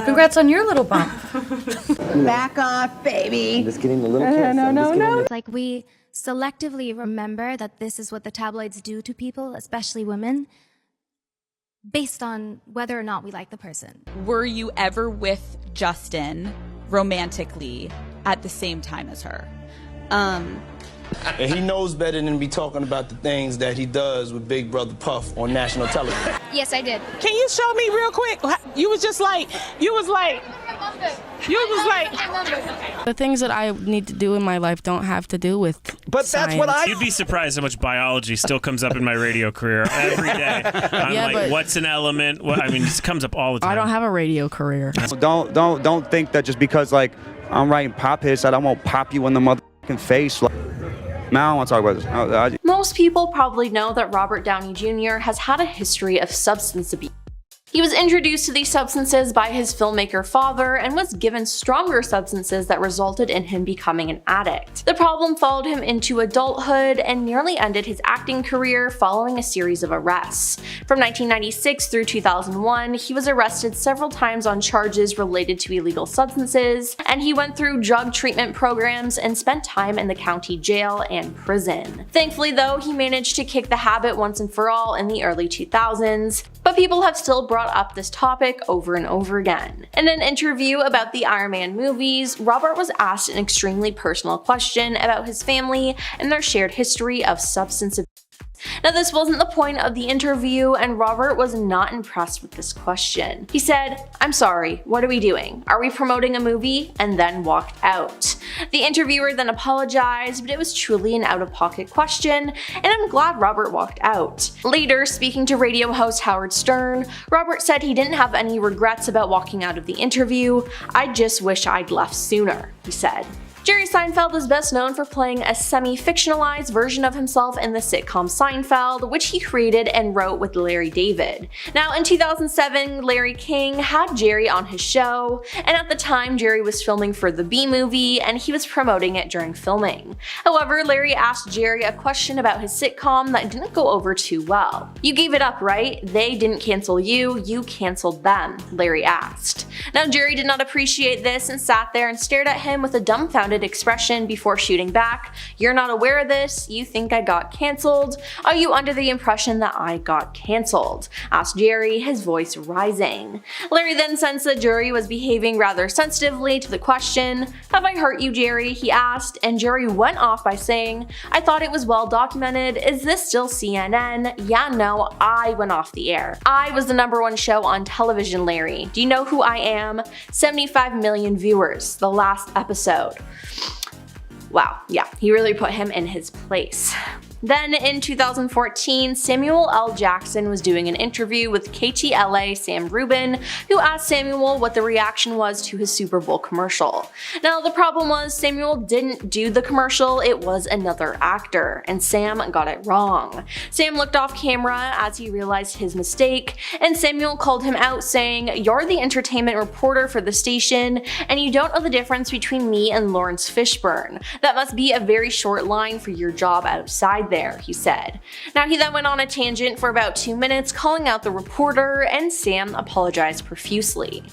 Congrats on your little bump. Back off, baby. Just getting a little kiss. No. Like, we selectively remember that this is what the tabloids do to people, especially women, based on whether or not we like the person. Were you ever with Justin romantically at the same time as her? And he knows better than to be talking about the things that he does with Big Brother Puff on national television. Yes, I did. Can you show me real quick? You was like. The things that I need to do in my life don't have to do with But science. that's what You'd be surprised how much biology still comes up in my radio career every day. I'm like, what's an element? This comes up all the time. I don't have a radio career. Don't think that just because like I'm writing pop hits that I won't pop you in the motherfucking face. Like, now I don't want to talk about this. Most people probably know that Robert Downey Jr. has had a history of substance abuse. He was introduced to these substances by his filmmaker father and was given stronger substances that resulted in him becoming an addict. The problem followed him into adulthood and nearly ended his acting career following a series of arrests. From 1996 through 2001, he was arrested several times on charges related to illegal substances, and he went through drug treatment programs and spent time in the county jail and prison. Thankfully though, he managed to kick the habit once and for all in the early 2000s, but people have still brought up this topic over and over again. In an interview about the Iron Man movies, Robert was asked an extremely personal question about his family and their shared history of substance abuse. Now, this wasn't the point of the interview, and Robert was not impressed with this question. He said, "I'm sorry, what are we doing? Are we promoting a movie?" and then walked out. The interviewer then apologized, but it was truly an out-of-pocket question, and I'm glad Robert walked out. Later, speaking to radio host Howard Stern, Robert said he didn't have any regrets about walking out of the interview. "I just wish I'd left sooner," he said. Jerry Seinfeld is best known for playing a semi-fictionalized version of himself in the sitcom Seinfeld, which he created and wrote with Larry David. Now, in 2007, Larry King had Jerry on his show, and at the time Jerry was filming for the B movie and he was promoting it during filming. However, Larry asked Jerry a question about his sitcom that didn't go over too well. "You gave it up, right? They didn't cancel you, you canceled them," Larry asked. Now, Jerry did not appreciate this and sat there and stared at him with a dumbfounded expression before shooting back. "You're not aware of this? You think I got cancelled? Are you under the impression that I got cancelled?" asked Jerry, his voice rising. Larry then sensed that Jerry was behaving rather sensitively to the question. "Have I hurt you, Jerry?" he asked, and Jerry went off by saying, "I thought it was well documented. Is this still CNN? Yeah, no, I went off the air. I was the #1 show on television, Larry. Do you know who I am? 75 million viewers, the last episode." Wow, yeah, he really put him in his place. Then in 2014, Samuel L. Jackson was doing an interview with KTLA Sam Rubin, who asked Samuel what the reaction was to his Super Bowl commercial. Now, the problem was Samuel didn't do the commercial, it was another actor, and Sam got it wrong. Sam looked off camera as he realized his mistake, and Samuel called him out saying, "You're the entertainment reporter for the station, and you don't know the difference between me and Lawrence Fishburne. That must be a very short line for your job outside there," he said. Now, he then went on a tangent for about 2 minutes, calling out the reporter, and Sam apologized profusely.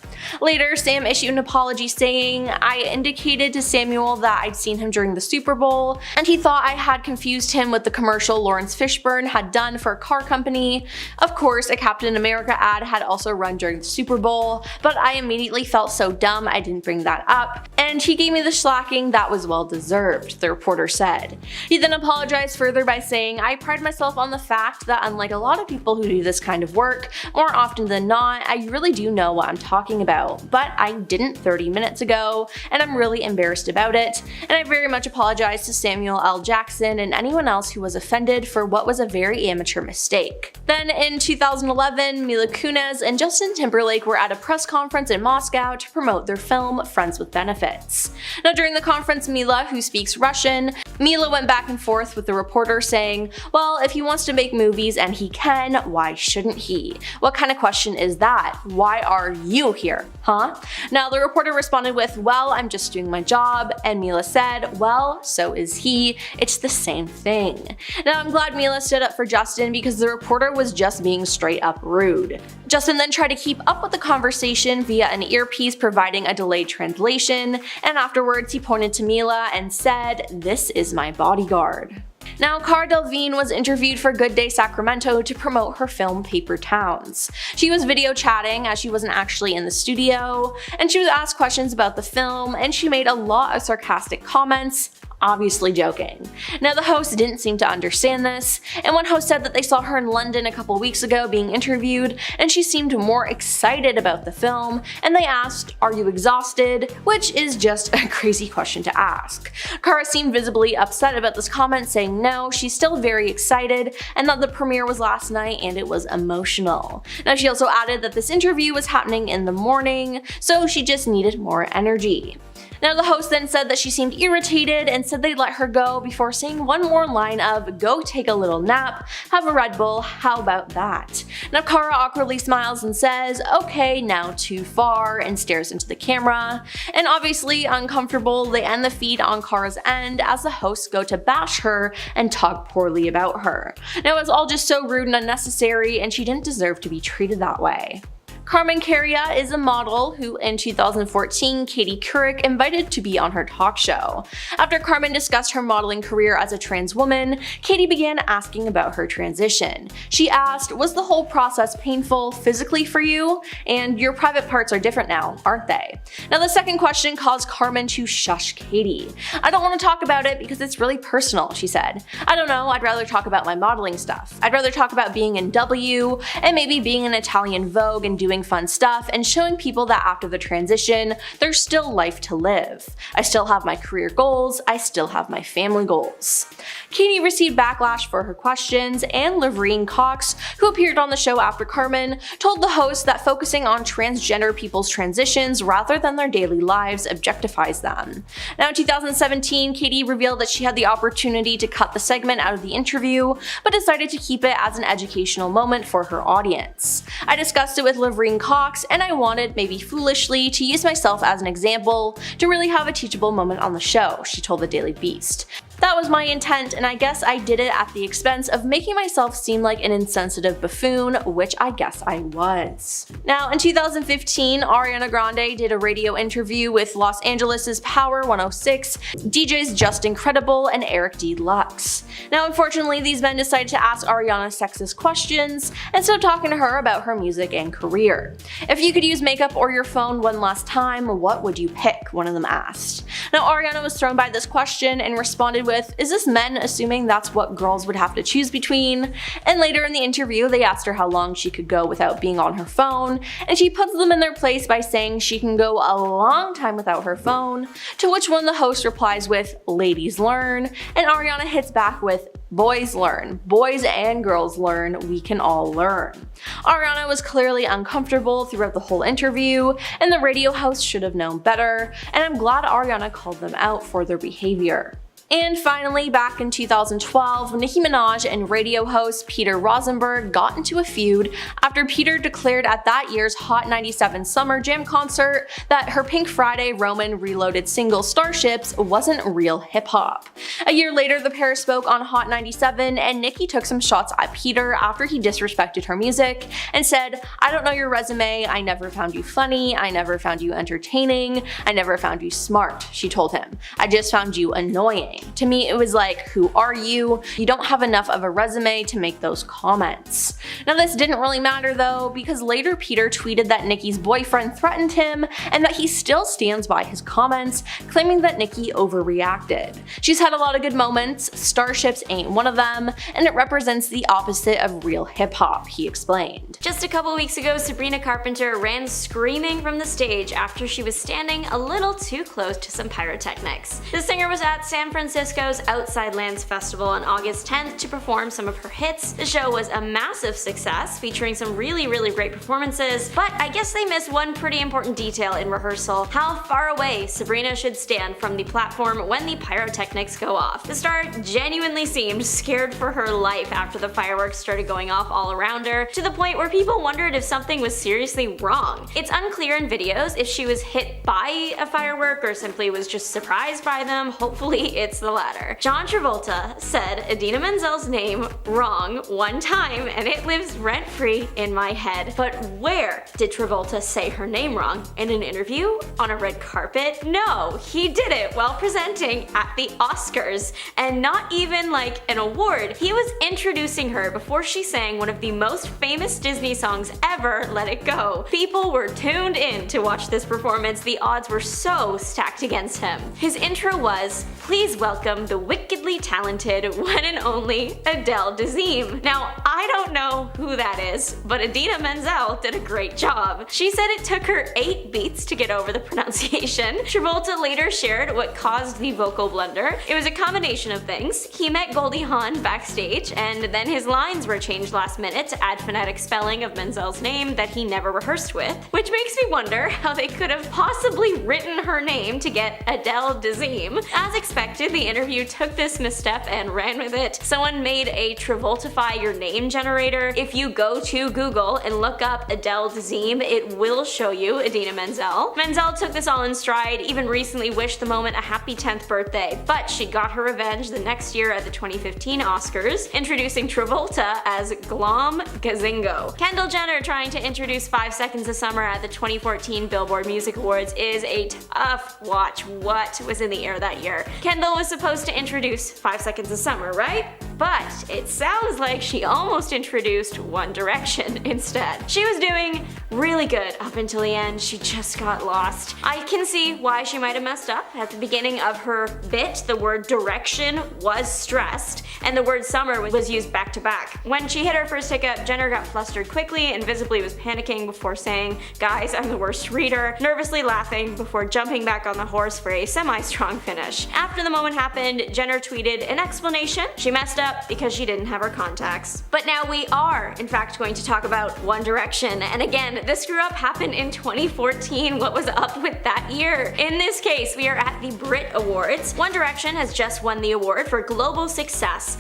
Later, Sam issued an apology saying, "I indicated to Samuel that I'd seen him during the Super Bowl, and he thought I had confused him with the commercial Lawrence Fishburne had done for a car company. Of course, a Captain America ad had also run during the Super Bowl, but I immediately felt so dumb I didn't bring that up, and he gave me the slacking that was well deserved," the reporter said. He then apologized further by saying, "I pride myself on the fact that unlike a lot of people who do this kind of work, more often than not, I really do know what I'm talking about, but I didn't 30 minutes ago, and I'm really embarrassed about it, and I very much apologize to Samuel L. Jackson and anyone else who was offended for what was a very amateur mistake." Then in 2011, Mila Kunis and Justin Timberlake were at a press conference in Moscow to promote their film Friends with Benefits. Now, during the conference, Mila, who speaks Russian, Mila went back and forth with the reporter reporter saying, well, if he wants to make movies and he can, why shouldn't he? What kind of question is that? Why are you here, huh? Now the reporter responded with, well, I'm just doing my job, and Mila said, well, so is he. It's the same thing. Now I'm glad Mila stood up for Justin because the reporter was just being straight up rude. Justin then tried to keep up with the conversation via an earpiece providing a delayed translation, and afterwards he pointed to Mila and said, "This is my bodyguard." Now, Cara Delevingne was interviewed for Good Day Sacramento to promote her film Paper Towns. She was video chatting as she wasn't actually in the studio, and she was asked questions about the film, and she made a lot of sarcastic comments, obviously joking. Now the host didn't seem to understand this, and one host said that they saw her in London a couple weeks ago being interviewed, and she seemed more excited about the film, and they asked, "Are you exhausted?" which is just a crazy question to ask. Cara seemed visibly upset about this comment, saying no, she's still very excited, and that the premiere was last night and it was emotional. Now she also added that this interview was happening in the morning, so she just needed more energy. Now the host then said that she seemed irritated and said they'd let her go before saying one more line of, "Go take a little nap, have a Red Bull, how about that?" Now Cara awkwardly smiles and says, "Okay, now too far," and stares into the camera. And obviously uncomfortable, they end the feed on Cara's end as the hosts go to bash her and talk poorly about her. Now it was all just so rude and unnecessary, and she didn't deserve to be treated that way. Carmen Carrea is a model who in 2014 Katie Couric invited to be on her talk show. After Carmen discussed her modeling career as a trans woman, Katie began asking about her transition. She asked, "Was the whole process painful physically for you? And your private parts are different now, aren't they?" Now the second question caused Carmen to shush Katie. "I don't want to talk about it because it's really personal," she said. "I don't know, I'd rather talk about my modeling stuff. I'd rather talk about being in W and maybe being in Italian Vogue and doing fun stuff and showing people that after the transition, there's still life to live. I still have my career goals, I still have my family goals." Katie received backlash for her questions, and Laverne Cox, who appeared on the show after Carmen, told the host that focusing on transgender people's transitions rather than their daily lives objectifies them. Now in 2017, Katie revealed that she had the opportunity to cut the segment out of the interview, but decided to keep it as an educational moment for her audience. "I discussed it with Laverne Cox, and I wanted, maybe foolishly, to use myself as an example to really have a teachable moment on the show," she told the Daily Beast. "That was my intent, and I guess I did it at the expense of making myself seem like an insensitive buffoon, which I guess I was." Now in 2015, Ariana Grande did a radio interview with Los Angeles' Power 106, DJs Just Incredible and Eric D. Lux. Now unfortunately, these men decided to ask Ariana sexist questions instead of talking to her about her music and career. "If you could use makeup or your phone one last time, what would you pick?" one of them asked. Now Ariana was thrown by this question and responded with, "Is this men assuming that's what girls would have to choose between?" And later in the interview, they asked her how long she could go without being on her phone, and she puts them in their place by saying she can go a long time without her phone, to which one the host replies with, "Ladies learn," and Ariana hits back with, "Boys learn. Boys and girls learn. We can all learn." Ariana was clearly uncomfortable throughout the whole interview, and the radio host should have known better, and I'm glad Ariana called them out for their behavior. And finally, back in 2012, Nicki Minaj and radio host Peter Rosenberg got into a feud after Peter declared at that year's Hot 97 Summer Jam concert that her Pink Friday Roman Reloaded single Starships wasn't real hip-hop. A year later, the pair spoke on Hot 97, and Nicki took some shots at Peter after he disrespected her music and said, "I don't know your resume, I never found you funny, I never found you entertaining, I never found you smart," she told him. "I just found you annoying. To me, it was like, who are you? You don't have enough of a resume to make those comments." Now this didn't really matter though, because later Peter tweeted that Nicki's boyfriend threatened him and that he still stands by his comments, claiming that Nicki overreacted. "She's had a lot of good moments, Starships ain't one of them, and it represents the opposite of real hip-hop," he explained. Just a couple weeks ago, Sabrina Carpenter ran screaming from the stage after she was standing a little too close to some pyrotechnics. The singer was at San Francisco Francisco's Outside Lands Festival on August 10th to perform some of her hits. The show was a massive success, featuring some really great performances, but I guess they missed one pretty important detail in rehearsal: how far away Sabrina should stand from the platform when the pyrotechnics go off. The star genuinely seemed scared for her life after the fireworks started going off all around her, to the point where people wondered if something was seriously wrong. It's unclear in videos if she was hit by a firework or simply was just surprised by them. Hopefully it's the latter. John Travolta said Idina Menzel's name wrong one time and it lives rent-free in my head. But where did Travolta say her name wrong? In an interview? On a red carpet? No, he did it while presenting at the Oscars, and not even like an award. He was introducing her before she sang one of the most famous Disney songs ever, Let It Go. People were tuned in to watch this performance. The odds were so stacked against him. His intro was, "Please welcome the wickedly talented one and only Adele Dazeem." Now, I don't know who that is, but Idina Menzel did a great job. She said it took her 8 beats to get over the pronunciation. Travolta later shared what caused the vocal blunder. It was a combination of things. He met Goldie Hawn backstage, and then his lines were changed last minute to add phonetic spelling of Menzel's name that he never rehearsed with, which makes me wonder how they could have possibly written her name to get Adele Dazeem. As expected, the interview took this misstep and ran with it. Someone made a Travoltify your name generator. If you go to Google and look up Adele Dazeem, it will show you Idina Menzel. Menzel took this all in stride, even recently wished the moment a happy 10th birthday, but she got her revenge the next year at the 2015 Oscars, introducing Travolta as Glom Gazingo. Kendall Jenner trying to introduce 5 Seconds of Summer at the 2014 Billboard Music Awards is a tough watch. What was in the air that year? Kendall was supposed to introduce 5 Seconds of Summer, right? But it sounds like she almost introduced One Direction instead. She was doing really good up until the end. She just got lost. I can see why she might have messed up. At the beginning of her bit, the word direction was stressed, and the word summer was used back to back. When she hit her first hiccup, Jenner got flustered quickly and visibly was panicking before saying, "Guys, I'm the worst reader," nervously laughing before jumping back on the horse for a semi-strong finish. After the moment happened, Jenner tweeted an explanation. She messed up because she didn't have her contacts. But now we are, in fact, going to talk about One Direction. And again, this screw-up happened in 2014. What was up with that year? In this case, we are at the Brit Awards. One Direction has just won the award for global success.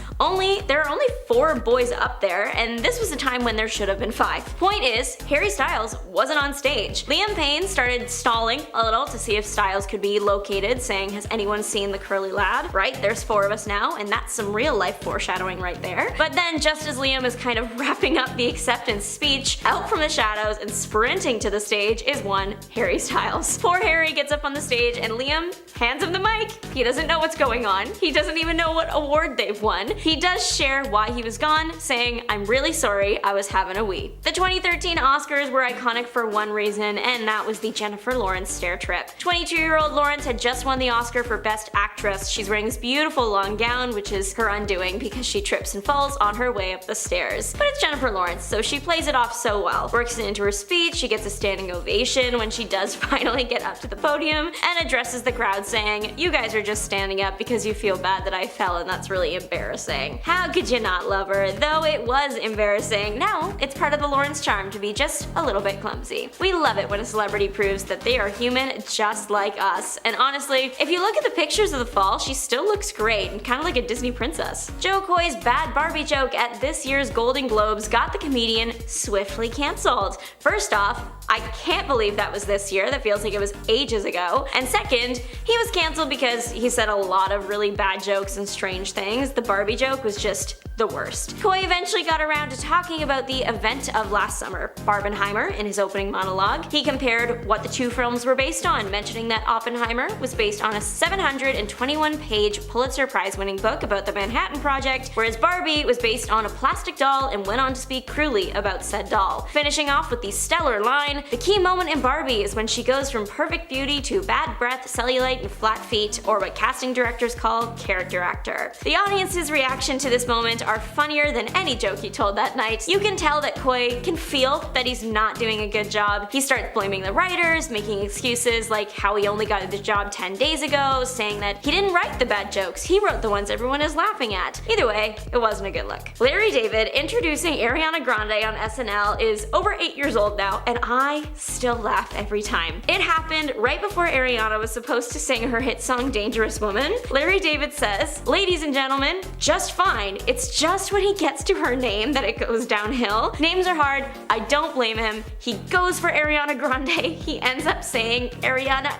There are only 4 boys up there, and this was a time when there should have been 5. Point is, Harry Styles wasn't on stage. Liam Payne started stalling a little to see if Styles could be located, saying, "Has anyone seen the curly lad?" Right, there's 4 of us now, and that's some real life foreshadowing right there. But then, just as Liam is kind of wrapping up the acceptance speech, out from the shadows and sprinting to the stage is one Harry Styles. Poor Harry gets up on the stage and Liam hands him the mic. He doesn't know what's going on. He doesn't even know what award they've won. He does share why he was gone, saying, "I'm really sorry, I was having a wee." The 2013 Oscars were iconic for one reason, and that was the Jennifer Lawrence stair trip. 22-year-old Lawrence had just won the Oscar for Best Actress. She's wearing this beautiful long gown, which is her undoing because she trips and falls on her way up the stairs. But it's Jennifer Lawrence, so she plays it off so well. Works it into her speech, she gets a standing ovation when she does finally get up to the podium, and addresses the crowd saying, "You guys are just standing up because you feel bad that I fell and that's really embarrassing." How could you not love her? Though it was embarrassing, now it's part of the Lawrence charm to be just a little bit clumsy. We love it when a celebrity proves that they are human just like us. And honestly, if you look at the pictures of the fall, she still looks great and kind of like a Disney princess. Joe Coy's bad Barbie joke at this year's Golden Globes got the comedian swiftly cancelled. First off, I can't believe that was this year. That feels like it was ages ago. And second, he was cancelled because he said a lot of really bad jokes and strange things. The Barbie joke was just the worst. Coy eventually got around to talking about the event of last summer, Barbenheimer, in his opening monologue. He compared what the 2 films were based on, mentioning that Oppenheimer was based on a 721-page Pulitzer Prize-winning book about the Manhattan Project, whereas Barbie was based on a plastic doll and went on to speak cruelly about said doll. Finishing off with the stellar line, line, "The key moment in Barbie is when she goes from perfect beauty to bad breath, cellulite, and flat feet, or what casting directors call character actor." The audience's reaction to this moment are funnier than any joke he told that night. You can tell that Koi can feel that he's not doing a good job. He starts blaming the writers, making excuses like how he only got the job 10 days ago, saying that he didn't write the bad jokes, he wrote the ones everyone is laughing at. Either way, it wasn't a good look. Larry David introducing Ariana Grande on SNL is over 8 years old now, and I still laugh every time. It happened right before Ariana was supposed to sing her hit song Dangerous Woman. Larry David says, "Ladies and gentlemen, just fine. It's just when he gets to her name that it goes downhill. Names are hard. I don't blame him. He goes for Ariana Grande. He ends up saying Ariana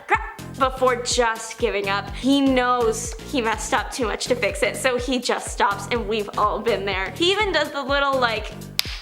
before just giving up. He knows he messed up too much to fix it, so he just stops, and we've all been there. He even does the little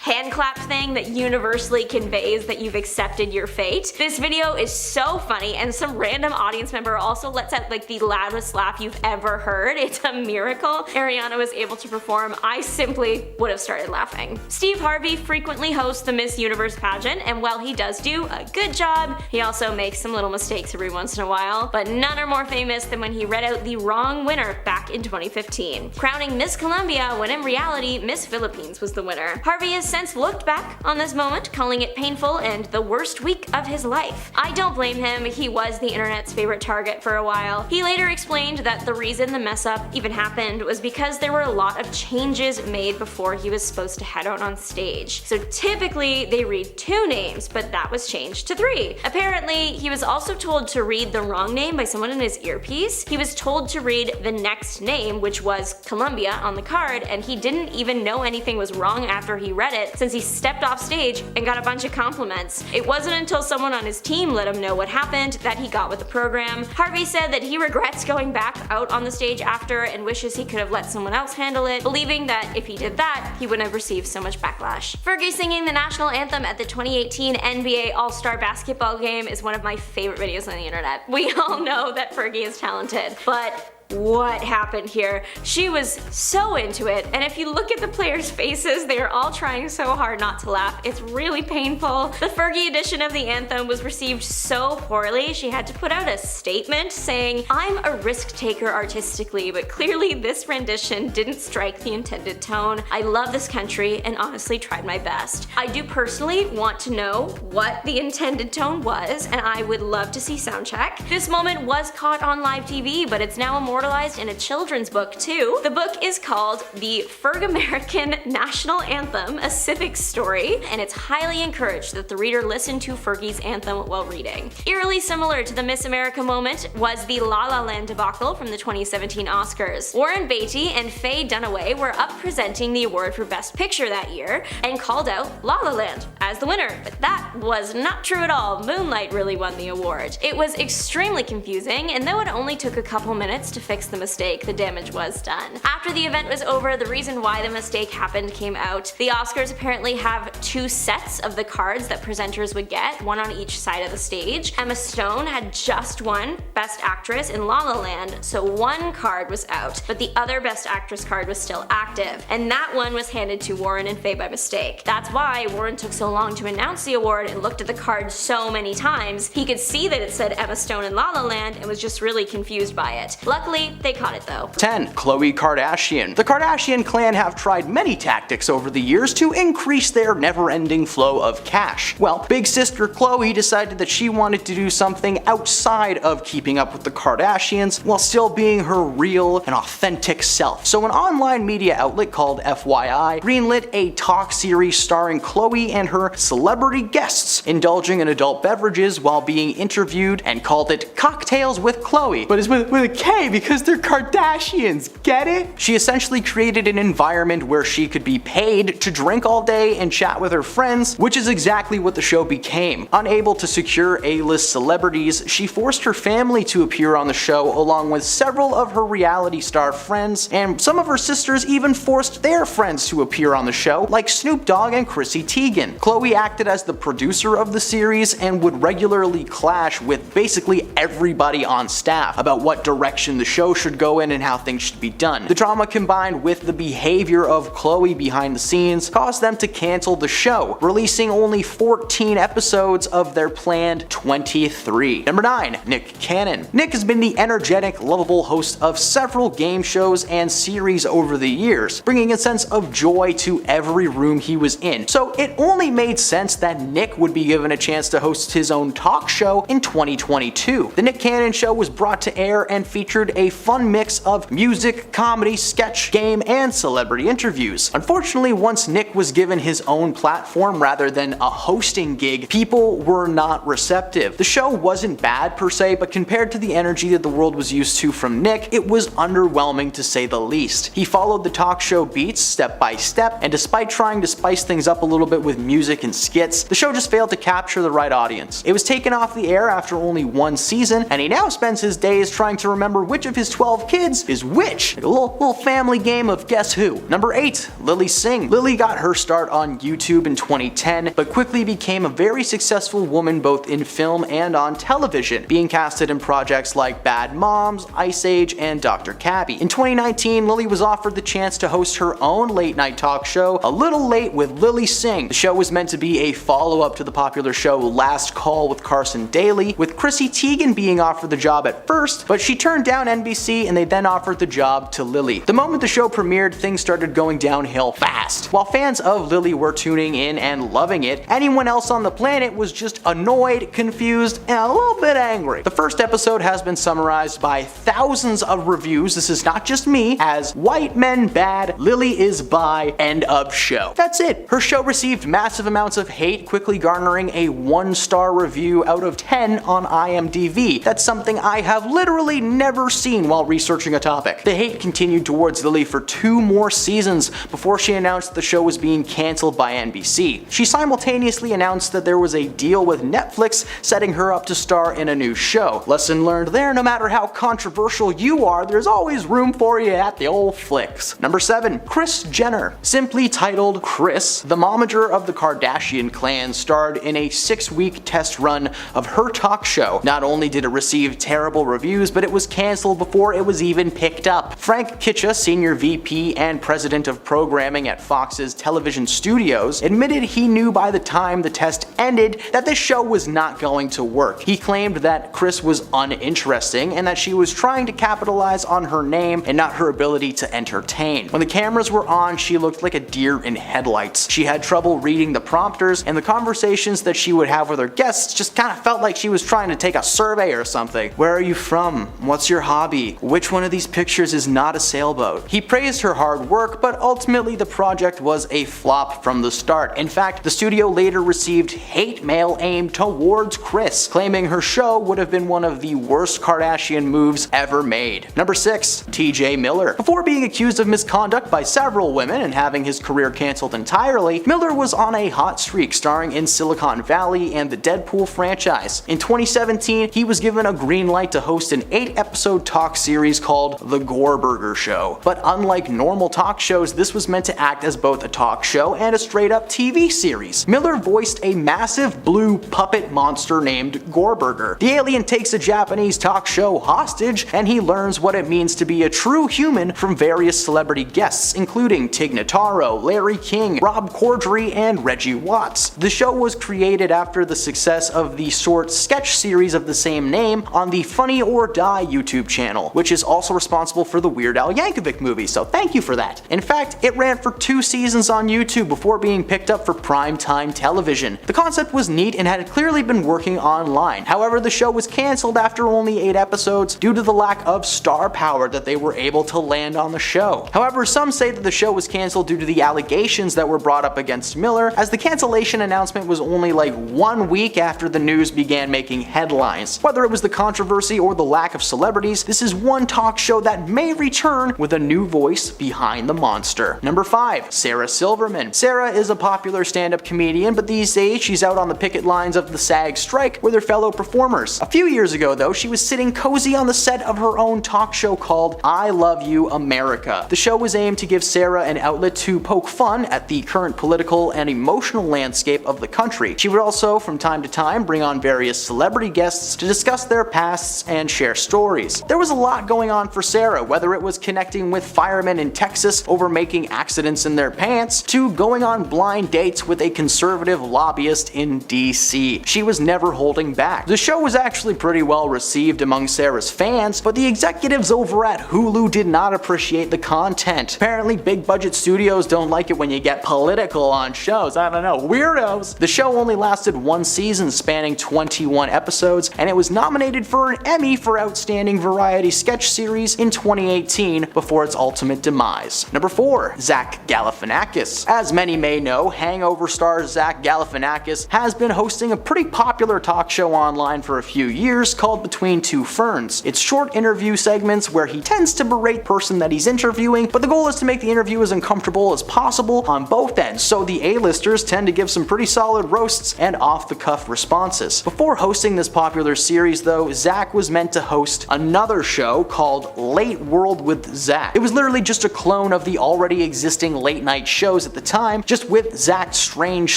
hand clap thing that universally conveys that you've accepted your fate. This video is so funny, and some random audience member also lets out the loudest laugh you've ever heard. It's a miracle Ariana was able to perform. I simply would have started laughing. Steve Harvey frequently hosts the Miss Universe pageant, and while he does do a good job, he also makes some little mistakes every once in a while, but none are more famous than when he read out the wrong winner back in 2015, crowning Miss Colombia when in reality Miss Philippines was the winner. Harvey has since looked back on this moment, calling it painful and the worst week of his life. I don't blame him, he was the internet's favorite target for a while. He later explained that the reason the mess up even happened was because there were a lot of changes made before he was supposed to head out on stage. So typically they read 2 names, but that was changed to 3. Apparently, he was also told to read the wrong name by someone in his earpiece. He was told to read the next name, which was Colombia, on the card, and he didn't even know anything was wrong after he read it, since he stepped off stage and got a bunch of compliments. It wasn't until someone on his team let him know what happened that he got with the program. Harvey said that he regrets going back out on the stage after and wishes he could have let someone else handle it, believing that if he did that, he wouldn't have received so much backlash. Fergie singing the national anthem at the 2018 NBA All-Star Basketball game is one of my favorite videos on the internet. We all know that Fergie is talented, but what happened here? She was so into it, and if you look at the players' faces, they are all trying so hard not to laugh. It's really painful. The Fergie edition of the anthem was received so poorly, she had to put out a statement saying, "I'm a risk taker artistically, but clearly this rendition didn't strike the intended tone. I love this country and honestly tried my best. I do personally want to know what the intended tone was, and I would love to see soundcheck." This moment was caught on live TV, but it's now immortalized in a children's book too. The book is called The Ferg-American National Anthem, A Civic Story, and it's highly encouraged that the reader listen to Fergie's anthem while reading. Eerily similar to the Miss America moment was the La La Land debacle from the 2017 Oscars. Warren Beatty and Faye Dunaway were up presenting the award for Best Picture that year and called out La La Land as the winner, but that was not true at all. Moonlight really won the award. It was extremely confusing, and though it only took a couple minutes to fix the mistake, the damage was done. After the event was over, the reason why the mistake happened came out. The Oscars apparently have 2 sets of the cards that presenters would get, one on each side of the stage. Emma Stone had just won Best Actress in La La Land, so one card was out, but the other Best Actress card was still active, and that one was handed to Warren and Faye by mistake. That's why Warren took so long to announce the award and looked at the card so many times. He could see that it said Emma Stone in La La Land and was just really confused by it. Luckily, they caught it though. 10. Khloe Kardashian. The Kardashian clan have tried many tactics over the years to increase their never-ending flow of cash. Well, big sister Khloe decided that she wanted to do something outside of keeping up with the Kardashians while still being her real and authentic self. So an online media outlet called FYI greenlit a talk series starring Khloe and her celebrity guests indulging in adult beverages while being interviewed and called it Cocktails with Khloe. But it's with a K because they're Kardashians, get it? She essentially created an environment where she could be paid to drink all day and chat with her friends, which is exactly what the show became. Unable to secure A-list celebrities, she forced her family to appear on the show along with several of her reality star friends, and some of her sisters even forced their friends to appear on the show, like Snoop Dogg and Chrissy Teigen. Khloe acted as the producer of the series and would regularly clash with basically everybody on staff about what direction the show should go in and how things should be done. The drama combined with the behavior of Chloe behind the scenes caused them to cancel the show, releasing only 14 episodes of their planned 23. Number 9. Nick Cannon. Nick has been the energetic, lovable host of several game shows and series over the years, bringing a sense of joy to every room he was in. So it only made sense that Nick would be given a chance to host his own talk show in 2022. The Nick Cannon Show was brought to air and featured a fun mix of music, comedy, sketch, game, and celebrity interviews. Unfortunately, once Nick was given his own platform rather than a hosting gig, people were not receptive. The show wasn't bad per se, but compared to the energy that the world was used to from Nick, it was underwhelming to say the least. He followed the talk show beats step by step, and despite trying to spice things up a little bit with music and skits, the show just failed to capture the right audience. It was taken off the air after only one season, and he now spends his days trying to remember which of his 12 kids is which. Like a little family game of guess who. Number 8. Lily Singh. Lily got her start on YouTube in 2010, but quickly became a very successful woman both in film and on television, being casted in projects like Bad Moms, Ice Age, and Dr. Cabby. In 2019, Lily was offered the chance to host her own late night talk show, A Little Late with Lily Singh. The show was meant to be a follow-up to the popular show Last Call with Carson Daly, with Chrissy Teigen being offered the job at first, but she turned down NBC and they then offered the job to Lily. The moment the show premiered, things started going downhill fast. While fans of Lily were tuning in and loving it, anyone else on the planet was just annoyed, confused, and a little bit angry. The first episode has been summarized by thousands of reviews, this is not just me, as white men bad, Lily is bi, end of show. That's it. Her show received massive amounts of hate, quickly garnering a 1-star review out of 10 on IMDb. That's something I have literally never seen while researching a topic. The hate continued towards Lily for 2 more seasons before she announced the show was being cancelled by NBC. She simultaneously announced that there was a deal with Netflix setting her up to star in a new show. Lesson learned there, no matter how controversial you are, there's always room for you at the old flicks. Number 7. Kris Jenner. Simply titled Kris, the momager of the Kardashian clan starred in a 6-week test run of her talk show. Not only did it receive terrible reviews, but it was cancelled before it was even picked up. Frank Kitcha, senior VP and president of programming at Fox's television studios, admitted he knew by the time the test ended that this show was not going to work. He claimed that Kris was uninteresting and that she was trying to capitalize on her name and not her ability to entertain. When the cameras were on, she looked like a deer in headlights. She had trouble reading the prompters, and the conversations that she would have with her guests just kind of felt like she was trying to take a survey or something. Where are you from? What's your hobby? Which one of these pictures is not a sailboat? He praised her hard work, but ultimately the project was a flop from the start. In fact, the studio later received hate mail aimed towards Kris, claiming her show would have been one of the worst Kardashian moves ever made. Number 6. TJ Miller. Before being accused of misconduct by several women and having his career cancelled entirely, Miller was on a hot streak starring in Silicon Valley and the Deadpool franchise. In 2017, he was given a green light to host an 8-episode talk series called The Gore Burger Show. But unlike normal talk shows, this was meant to act as both a talk show and a straight-up TV series. Miller voiced a massive blue puppet monster named Gore Burger. The alien takes a Japanese talk show hostage, and he learns what it means to be a true human from various celebrity guests, including Tig Notaro, Larry King, Rob Corddry, and Reggie Watts. The show was created after the success of the short sketch series of the same name on the Funny or Die YouTube channel, which is also responsible for the Weird Al Yankovic movie, so thank you for that. In fact, it ran for 2 seasons on YouTube before being picked up for primetime television. The concept was neat and had clearly been working online. However, the show was cancelled after only 8 episodes due to the lack of star power that they were able to land on the show. However, some say that the show was cancelled due to the allegations that were brought up against Miller, as the cancellation announcement was only like 1 week after the news began making headlines. Whether it was the controversy or the lack of celebrities, this is one talk show that may return with a new voice behind the monster. Number 5. Sarah Silverman. Sarah is a popular stand-up comedian, but these days she's out on the picket lines of the SAG strike with her fellow performers. A few years ago though, she was sitting cozy on the set of her own talk show called I Love You America. The show was aimed to give Sarah an outlet to poke fun at the current political and emotional landscape of the country. She would also, from time to time, bring on various celebrity guests to discuss their pasts and share stories. There was a lot going on for Sarah, whether it was connecting with firemen in Texas over making accidents in their pants, to going on blind dates with a conservative lobbyist in DC. She was never holding back. The show was actually pretty well received among Sarah's fans, but the executives over at Hulu did not appreciate the content. Apparently big budget studios don't like it when you get political on shows. I don't know, weirdos. The show only lasted one season spanning 21 episodes, and it was nominated for an Emmy for Outstanding Variety Sketch Series in 2018 before its ultimate demise. Number 4. Zach Galifianakis. As many may know, Hangover star Zach Galifianakis has been hosting a pretty popular talk show online for a few years called Between Two Ferns. It's short interview segments where he tends to berate the person that he's interviewing, but the goal is to make the interview as uncomfortable as possible on both ends, so the A-listers tend to give some pretty solid roasts and off-the-cuff responses. Before hosting this popular series though, Zach was meant to host another show called Late World with Zach. It was literally just a clone of the already existing late night shows at the time, just with Zach's strange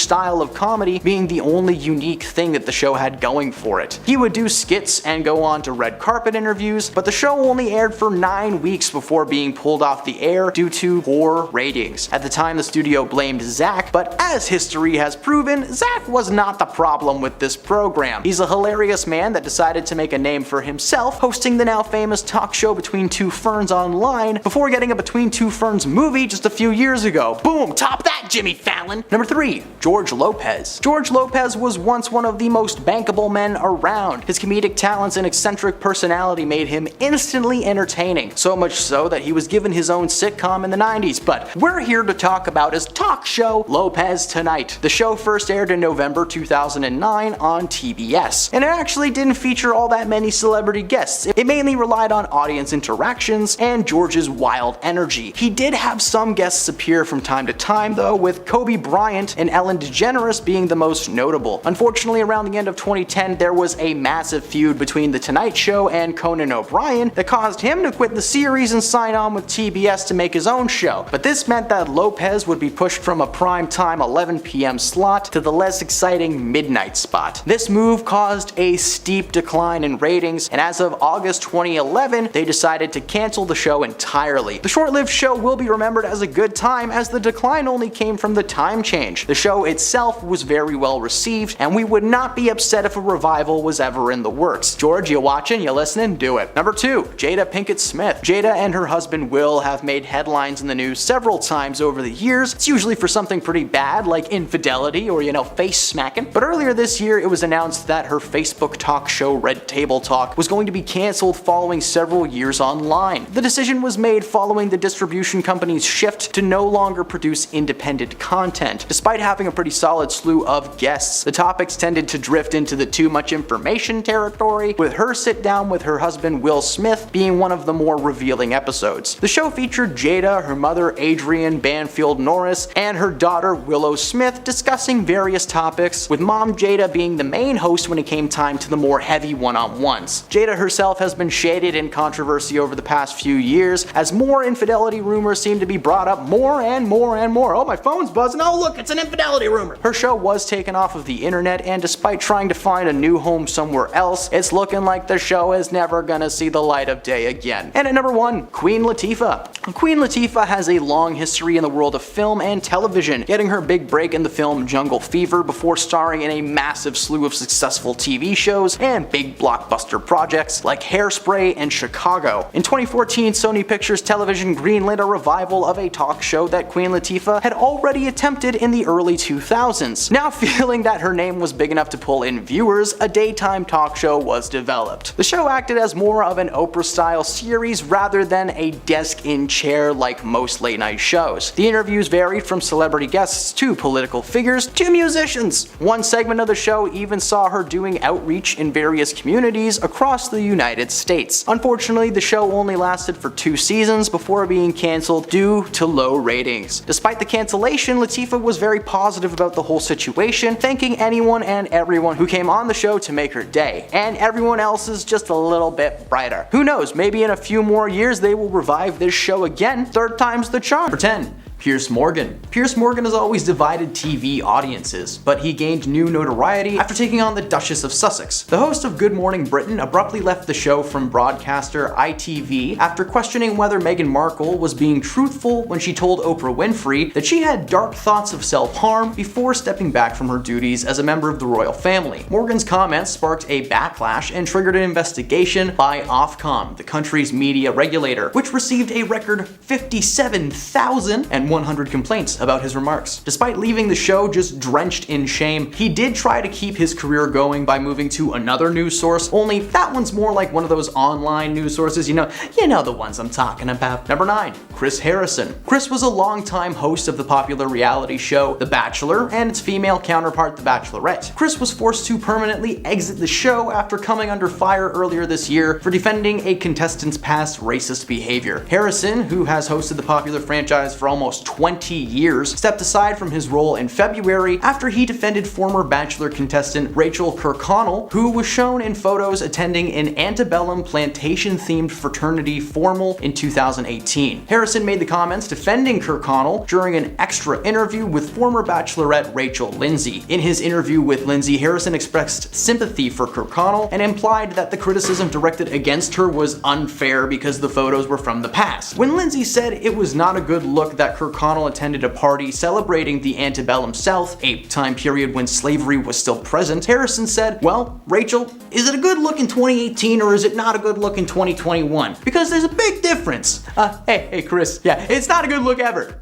style of comedy being the only unique thing that the show had going for it. He would do skits and go on to red carpet interviews, but the show only aired for 9 weeks before being pulled off the air due to poor ratings. At the time the studio blamed Zach, but as history has proven, Zach was not the problem with this program. He's a hilarious man that decided to make a name for himself, hosting the now famous talk show Between Two Ferns online before getting a Between Two Ferns movie just a few years ago. Boom, top that, Jimmy Fallon! Number 3. George Lopez. George Lopez was once one of the most bankable men around. His comedic talents and eccentric personality made him instantly entertaining, so much so that he was given his own sitcom in the 90s, but we're here to talk about his talk show, Lopez Tonight. The show first aired in November 2009 on TBS, and it actually didn't feature all that many celebrity guests. It mainly relied on audience interactions and George's wild energy. He did have some guests appear from time to time though, with Kobe Bryant and Ellen DeGeneres being the most notable. Unfortunately, around the end of 2010 there was a massive feud between The Tonight Show and Conan O'Brien that caused him to quit the series and sign on with TBS to make his own show. But this meant that Lopez would be pushed from a primetime 11 p.m. slot to the less exciting midnight spot. This move caused a steep decline in ratings, and as of August 2011, they decided to cancel the show entirely. The short-lived show will be remembered as a good time, as the decline only came from the time change. The show itself was very well received, and we would not be upset if a revival was ever in the works. George, you watching? You listening? Do it. Number 2. Jada Pinkett Smith. Jada and her husband Will have made headlines in the news several times over the years. It's usually for something pretty bad like infidelity or, face smacking. But earlier this year it was announced that her Facebook talk show Red Table Talk was going to be cancelled following several years online. The decision was made following the distribution company's shift to no longer produce independent content. Despite having a pretty solid slew of guests, the topics tended to drift into the too much information territory, with her sit down with her husband Will Smith being one of the more revealing episodes. The show featured Jada, her mother Adrienne Banfield Norris, and her daughter Willow Smith discussing various topics, with mom Jada being the main host when it came time to the more heavy one-on-ones. Jada herself has been shaded in controversy over the past few years, as more infidelity rumors seem to be brought up more and more and more. Oh, my phone's buzzing. Oh, look, it's an infidelity rumor. Her show was taken off of the internet, and despite trying to find a new home somewhere else, it's looking like the show is never gonna see the light of day again. And at number 1, Queen Latifah. Queen Latifah has a long history in the world of film and television, getting her big break in the film Jungle Fever before starring in a massive slew of successful TV shows and big blockbuster projects like Hairspray and Chicago. In 2014, Sony Pictures Television greenlit a revival of a talk show that Queen Latifah had already attempted in the early 2000s. Now feeling that her name was big enough to pull in viewers, a daytime talk show was developed. The show acted as more of an Oprah-style series rather than a desk-in-chair like most late-night shows. The interviews varied from celebrity guests to political figures to musicians. One segment of the show even saw her doing outreach in various communities across the United States. Unfortunately, the show only lasted for 2 seasons before being cancelled due to low ratings. Despite the cancellation, Latifah was very positive about the whole situation, thanking anyone and everyone who came on the show to make her day, and everyone else is just a little bit brighter. Who knows, maybe in a few more years they will revive this show again. Third time's the charm. Number 10. Piers Morgan. Piers Morgan has always divided TV audiences, but he gained new notoriety after taking on the Duchess of Sussex. The host of Good Morning Britain abruptly left the show from broadcaster ITV after questioning whether Meghan Markle was being truthful when she told Oprah Winfrey that she had dark thoughts of self-harm before stepping back from her duties as a member of the royal family. Morgan's comments sparked a backlash and triggered an investigation by Ofcom, the country's media regulator, which received a record 57,100 complaints about his remarks. Despite leaving the show just drenched in shame, he did try to keep his career going by moving to another news source, only that one's more like one of those online news sources, you know the ones I'm talking about. Number 9. Chris Harrison. Chris was a longtime host of the popular reality show The Bachelor and its female counterpart The Bachelorette. Chris was forced to permanently exit the show after coming under fire earlier this year for defending a contestant's past racist behavior. Harrison, who has hosted the popular franchise for almost 20 years, stepped aside from his role in February after he defended former Bachelor contestant Rachel Kirkconnell, who was shown in photos attending an antebellum plantation-themed fraternity formal in 2018. Harrison made the comments defending Kirkconnell during an extra interview with former Bachelorette Rachel Lindsay. In his interview with Lindsay, Harrison expressed sympathy for Kirkconnell and implied that the criticism directed against her was unfair because the photos were from the past. When Lindsay said it was not a good look that Kirkconnell attended a party celebrating the antebellum South, a time period when slavery was still present, Harrison said, "Well, Rachel, is it a good look in 2018 or is it not a good look in 2021? Because there's a big difference." Hey Chris, yeah, it's not a good look ever.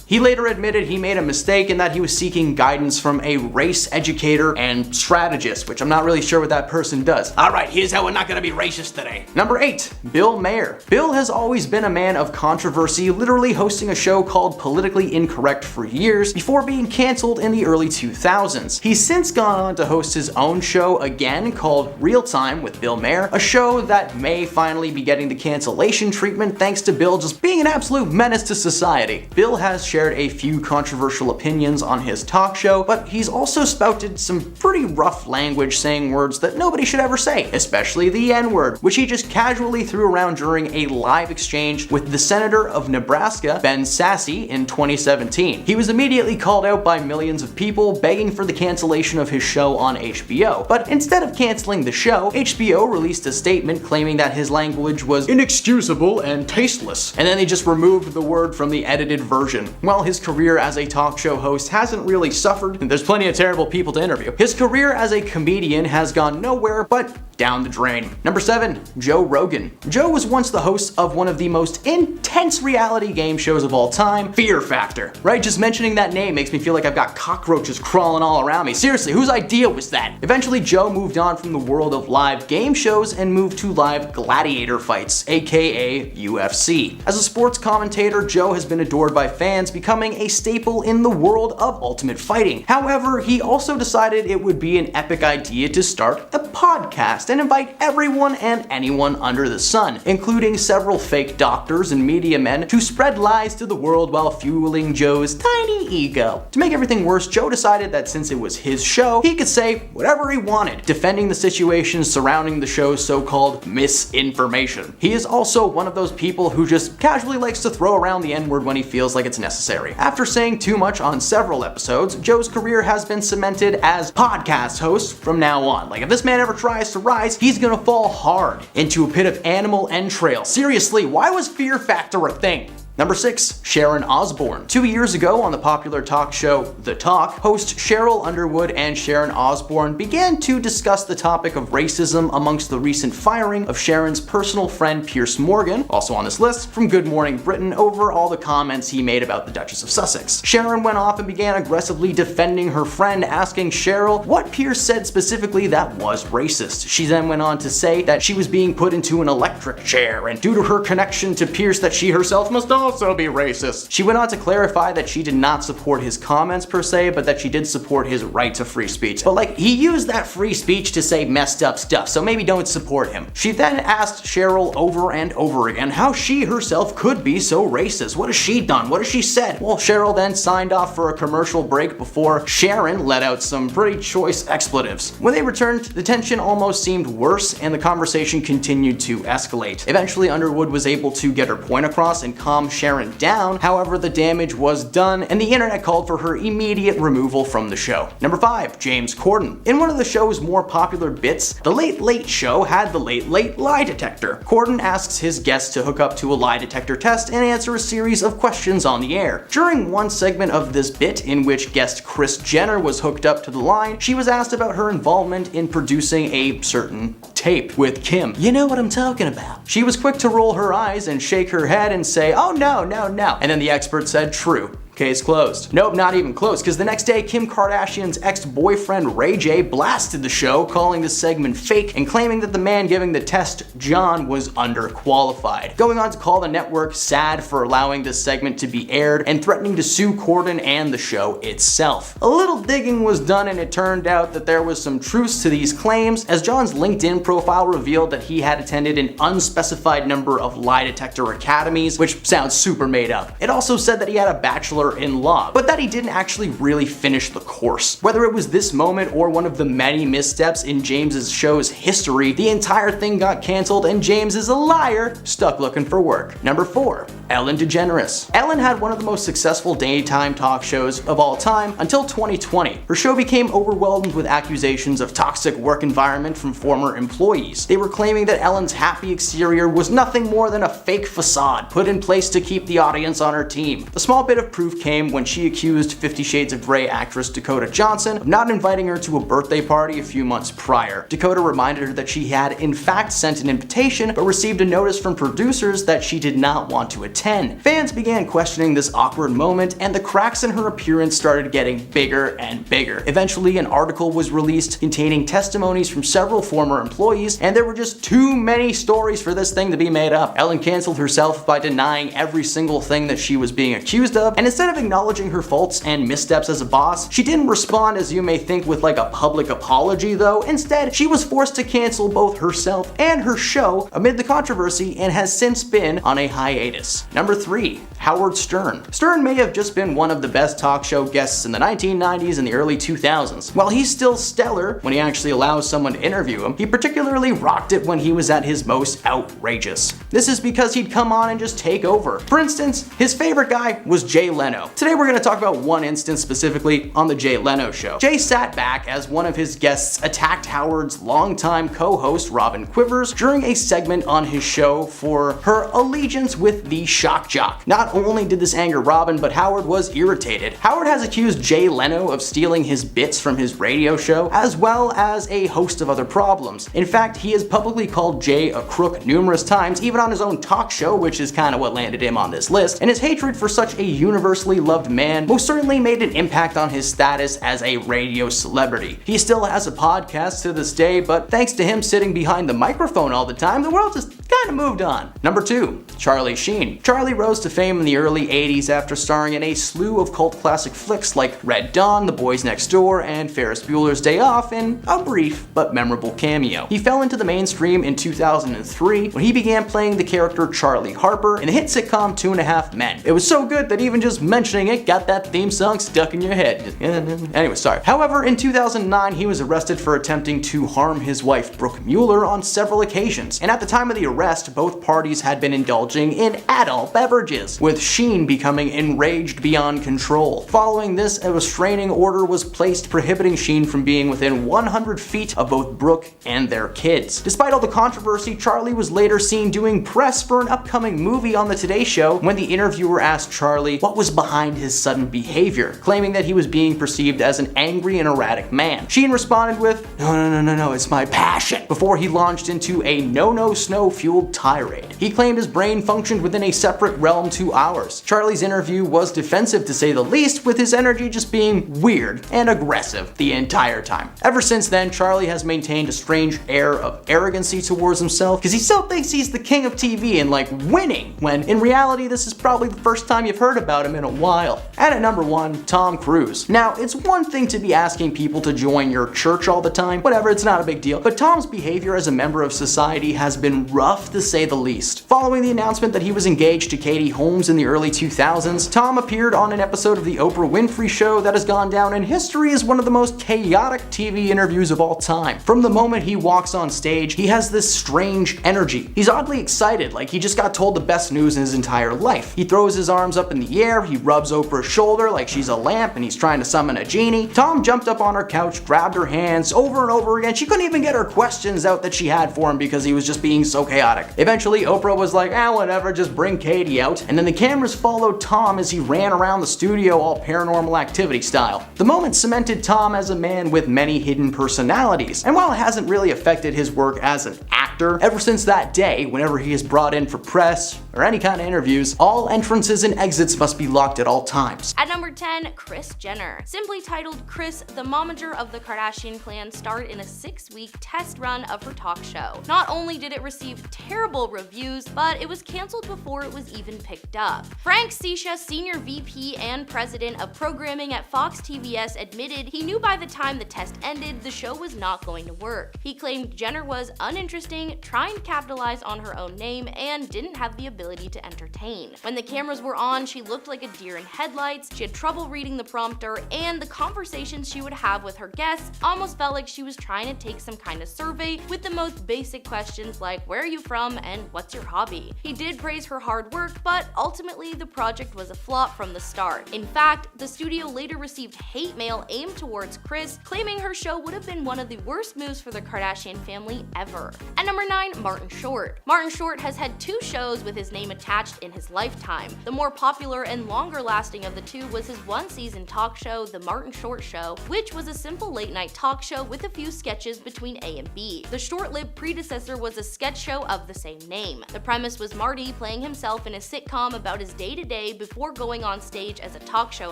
He later admitted he made a mistake and that he was seeking guidance from a race educator and strategist, which I'm not really sure what that person does. Alright, here's how we're not gonna be racist today. Number 8. Bill Maher. Bill has always been a man of controversy, literally hosting a show called Politically Incorrect for years before being cancelled in the early 2000s. He's since gone on to host his own show again called Real Time with Bill Maher, a show that may finally be getting the cancellation treatment thanks to Bill just being an absolute menace to society. Bill has shared a few controversial opinions on his talk show, but he's also spouted some pretty rough language saying words that nobody should ever say, especially the N-word, which he just casually threw around during a live exchange with the Senator of Nebraska, Ben Sasse, in 2017. He was immediately called out by millions of people begging for the cancellation of his show on HBO, but instead of canceling the show, HBO released a statement claiming that his language was inexcusable and tasteless, and then they just removed the word from the edited version. While his career as a talk show host hasn't really suffered, and there's plenty of terrible people to interview, his career as a comedian has gone nowhere but down the drain. Number 7. Joe Rogan. Joe was once the host of one of the most intense reality game shows of all time, Fear Factor. Right? Just mentioning that name makes me feel like I've got cockroaches crawling all around me. Seriously, whose idea was that? Eventually, Joe moved on from the world of live game shows and moved to live gladiator fights, aka UFC. As a sports commentator, Joe has been adored by fans, becoming a staple in the world of ultimate fighting. However, he also decided it would be an epic idea to start a podcast and invite everyone and anyone under the sun, including several fake doctors and media men, to spread lies to the world while fueling Joe's tiny ego. To make everything worse, Joe decided that since it was his show, he could say whatever he wanted, defending the situation surrounding the show's so-called misinformation. He is also one of those people who just casually likes to throw around the N-word when he feels like it's necessary. After saying too much on several episodes, Joe's career has been cemented as podcast host from now on. Like, if this man ever tries to rise, he's gonna fall hard into a pit of animal entrails. Seriously, why was Fear Factor a thing? Number 6. Sharon Osbourne. 2 years ago on the popular talk show The Talk, host Cheryl Underwood and Sharon Osbourne began to discuss the topic of racism amongst the recent firing of Sharon's personal friend Piers Morgan, also on this list, from Good Morning Britain over all the comments he made about the Duchess of Sussex. Sharon went off and began aggressively defending her friend, asking Cheryl what Piers said specifically that was racist. She then went on to say that she was being put into an electric chair, and due to her connection to Piers that she herself must also be racist. She went on to clarify that she did not support his comments per se, but that she did support his right to free speech. But like, he used that free speech to say messed up stuff, so maybe don't support him. She then asked Cheryl over and over again how she herself could be so racist. What has she done? What has she said? Well, Cheryl then signed off for a commercial break before Sharon let out some pretty choice expletives. When they returned, the tension almost seemed worse and the conversation continued to escalate. Eventually, Underwood was able to get her point across and calm Sharon down. However, the damage was done, and the internet called for her immediate removal from the show. Number 5. James Corden. In one of the show's more popular bits, The Late Late Show had the Late Late Lie Detector. Corden asks his guests to hook up to a lie detector test and answer a series of questions on the air. During one segment of this bit, in which guest Kris Jenner was hooked up to the line, she was asked about her involvement in producing a certain tape with Kim. You know what I'm talking about. She was quick to roll her eyes and shake her head and say, "Oh no, no, no." And then the expert said, "True. Case closed." Nope, not even close, because the next day Kim Kardashian's ex-boyfriend Ray J blasted the show, calling the segment fake and claiming that the man giving the test, John, was underqualified. Going on to call the network sad for allowing this segment to be aired and threatening to sue Corden and the show itself. A little digging was done and it turned out that there was some truth to these claims, as John's LinkedIn profile revealed that he had attended an unspecified number of lie detector academies, which sounds super made up. It also said that he had a bachelor in law, but that he didn't actually really finish the course. Whether it was this moment or one of the many missteps in James's show's history, the entire thing got canceled and James is a liar stuck looking for work. Number 4. Ellen DeGeneres. Ellen had one of the most successful daytime talk shows of all time until 2020. Her show became overwhelmed with accusations of toxic work environment from former employees. They were claiming that Ellen's happy exterior was nothing more than a fake facade put in place to keep the audience on her team. A small bit of proof came when she accused 50 Shades of Grey actress Dakota Johnson of not inviting her to a birthday party a few months prior. Dakota reminded her that she had in fact sent an invitation but received a notice from producers that she did not want to attend. Fans began questioning this awkward moment and the cracks in her appearance started getting bigger and bigger. Eventually an article was released containing testimonies from several former employees, and there were just too many stories for this thing to be made up. Ellen canceled herself by denying every single thing that she was being accused of, and instead of acknowledging her faults and missteps as a boss, she didn't respond as you may think with like a public apology though. Instead, she was forced to cancel both herself and her show amid the controversy and has since been on a hiatus. Number 3. Howard Stern. Stern may have just been one of the best talk show guests in the 1990s and the early 2000s. While he's still stellar when he actually allows someone to interview him, he particularly rocked it when he was at his most outrageous. This is because he'd come on and just take over. For instance, his favorite guy was Jay Leno. Today we're going to talk about one instance specifically on the Jay Leno show. Jay sat back as one of his guests attacked Howard's longtime co-host Robin Quivers during a segment on his show for her allegiance with the shock jock. Not only did this anger Robin, but Howard was irritated. Howard has accused Jay Leno of stealing his bits from his radio show, as well as a host of other problems. In fact, he has publicly called Jay a crook numerous times, even on his own talk show, which is kind of what landed him on this list, and his hatred for such a universally loved man most certainly made an impact on his status as a radio celebrity. He still has a podcast to this day, but thanks to him sitting behind the microphone all the time, the world just kind of moved on. Number 2. Charlie Sheen. Charlie rose to fame in the early 80s after starring in a slew of cult classic flicks like Red Dawn, The Boys Next Door, and Ferris Bueller's Day Off in a brief but memorable cameo. He fell into the mainstream in 2003 when he began playing the character Charlie Harper in the hit sitcom 2.5 Men. It was so good that even just mentioning it got that theme song stuck in your head. Anyway, sorry. However, in 2009 he was arrested for attempting to harm his wife Brooke Mueller on several occasions, and at the time of the arrest both parties had been indulging in adult beverages, with Sheen becoming enraged beyond control. Following this, a restraining order was placed prohibiting Sheen from being within 100 feet of both Brooke and their kids. Despite all the controversy, Charlie was later seen doing press for an upcoming movie on the Today Show when the interviewer asked Charlie what was behind his sudden behavior, claiming that he was being perceived as an angry and erratic man. Sheen responded with, No, it's my passion, before he launched into a no snow-fueled tirade. He claimed his brain functioned within a separate realm to ours. Charlie's interview was defensive to say the least, with his energy just being weird and aggressive the entire time. Ever since then, Charlie has maintained a strange air of arrogancy towards himself, because he still thinks he's the king of TV and like winning, when in reality this is probably the first time you've heard about him in a while. And at number 1, Tom Cruise. Now, it's one thing to be asking people to join your church all the time, whatever, it's not a big deal, but Tom's behavior as a member of society has been rough to say the least. Following the announcement that he was engaged to Katie Holmes in the early 2000s, Tom appeared on an episode of The Oprah Winfrey Show that has gone down in history as one of the most chaotic TV interviews of all time. From the moment he walks on stage, he has this strange energy. He's oddly excited, like he just got told the best news in his entire life. He throws his arms up in the air, he rubs Oprah's shoulder like she's a lamp and he's trying to summon a genie. Tom jumped up on her couch, grabbed her hands over and over again. She couldn't even get her questions out that she had for him because he was just being so chaotic. Eventually, Oprah was like, whatever, just bring Katie out. And then the cameras followed Tom as he ran around the studio all Paranormal Activity style. The moment cemented Tom as a man with many hidden personalities. And while it hasn't really affected his work as an actor, ever since that day, whenever he is brought in for press or any kind of interviews, all entrances and exits must be locked at all times. At number 10, Kris Jenner. Simply titled Kris, the momager of the Kardashian clan, starred in a 6-week test run of her talk show. Not only did it receive terrible reviews, but it was canceled before it was even picked up. Frank Sisha, Senior VP and President of Programming at Fox TVS, admitted he knew by the time the test ended the show was not going to work. He claimed Jenner was uninteresting, trying to capitalize on her own name, and didn't have the ability to entertain. When the cameras were on, she looked like a deer in headlights, she had trouble reading the prompter, and the conversations she would have with her guests almost felt like she was trying to take some kind of survey with the most basic questions like, where are you from and what's your hobby? He did praise her hard work, but ultimately the project was a flop from the start. In fact, the studio later received hate mail aimed towards Kris, claiming her show would have been one of the worst moves for the Kardashian family ever. At number 9, Martin Short. Martin Short has had 2 shows with his name attached in his lifetime. The more popular and longer lasting of the 2 was his 1-season talk show, The Martin Short Show, which was a simple late-night talk show with a few sketches between A and B. The short-lived predecessor was a sketch show of the same name. The premise was Marty playing himself in a sitcom about his day-to-day before going on stage as a talk show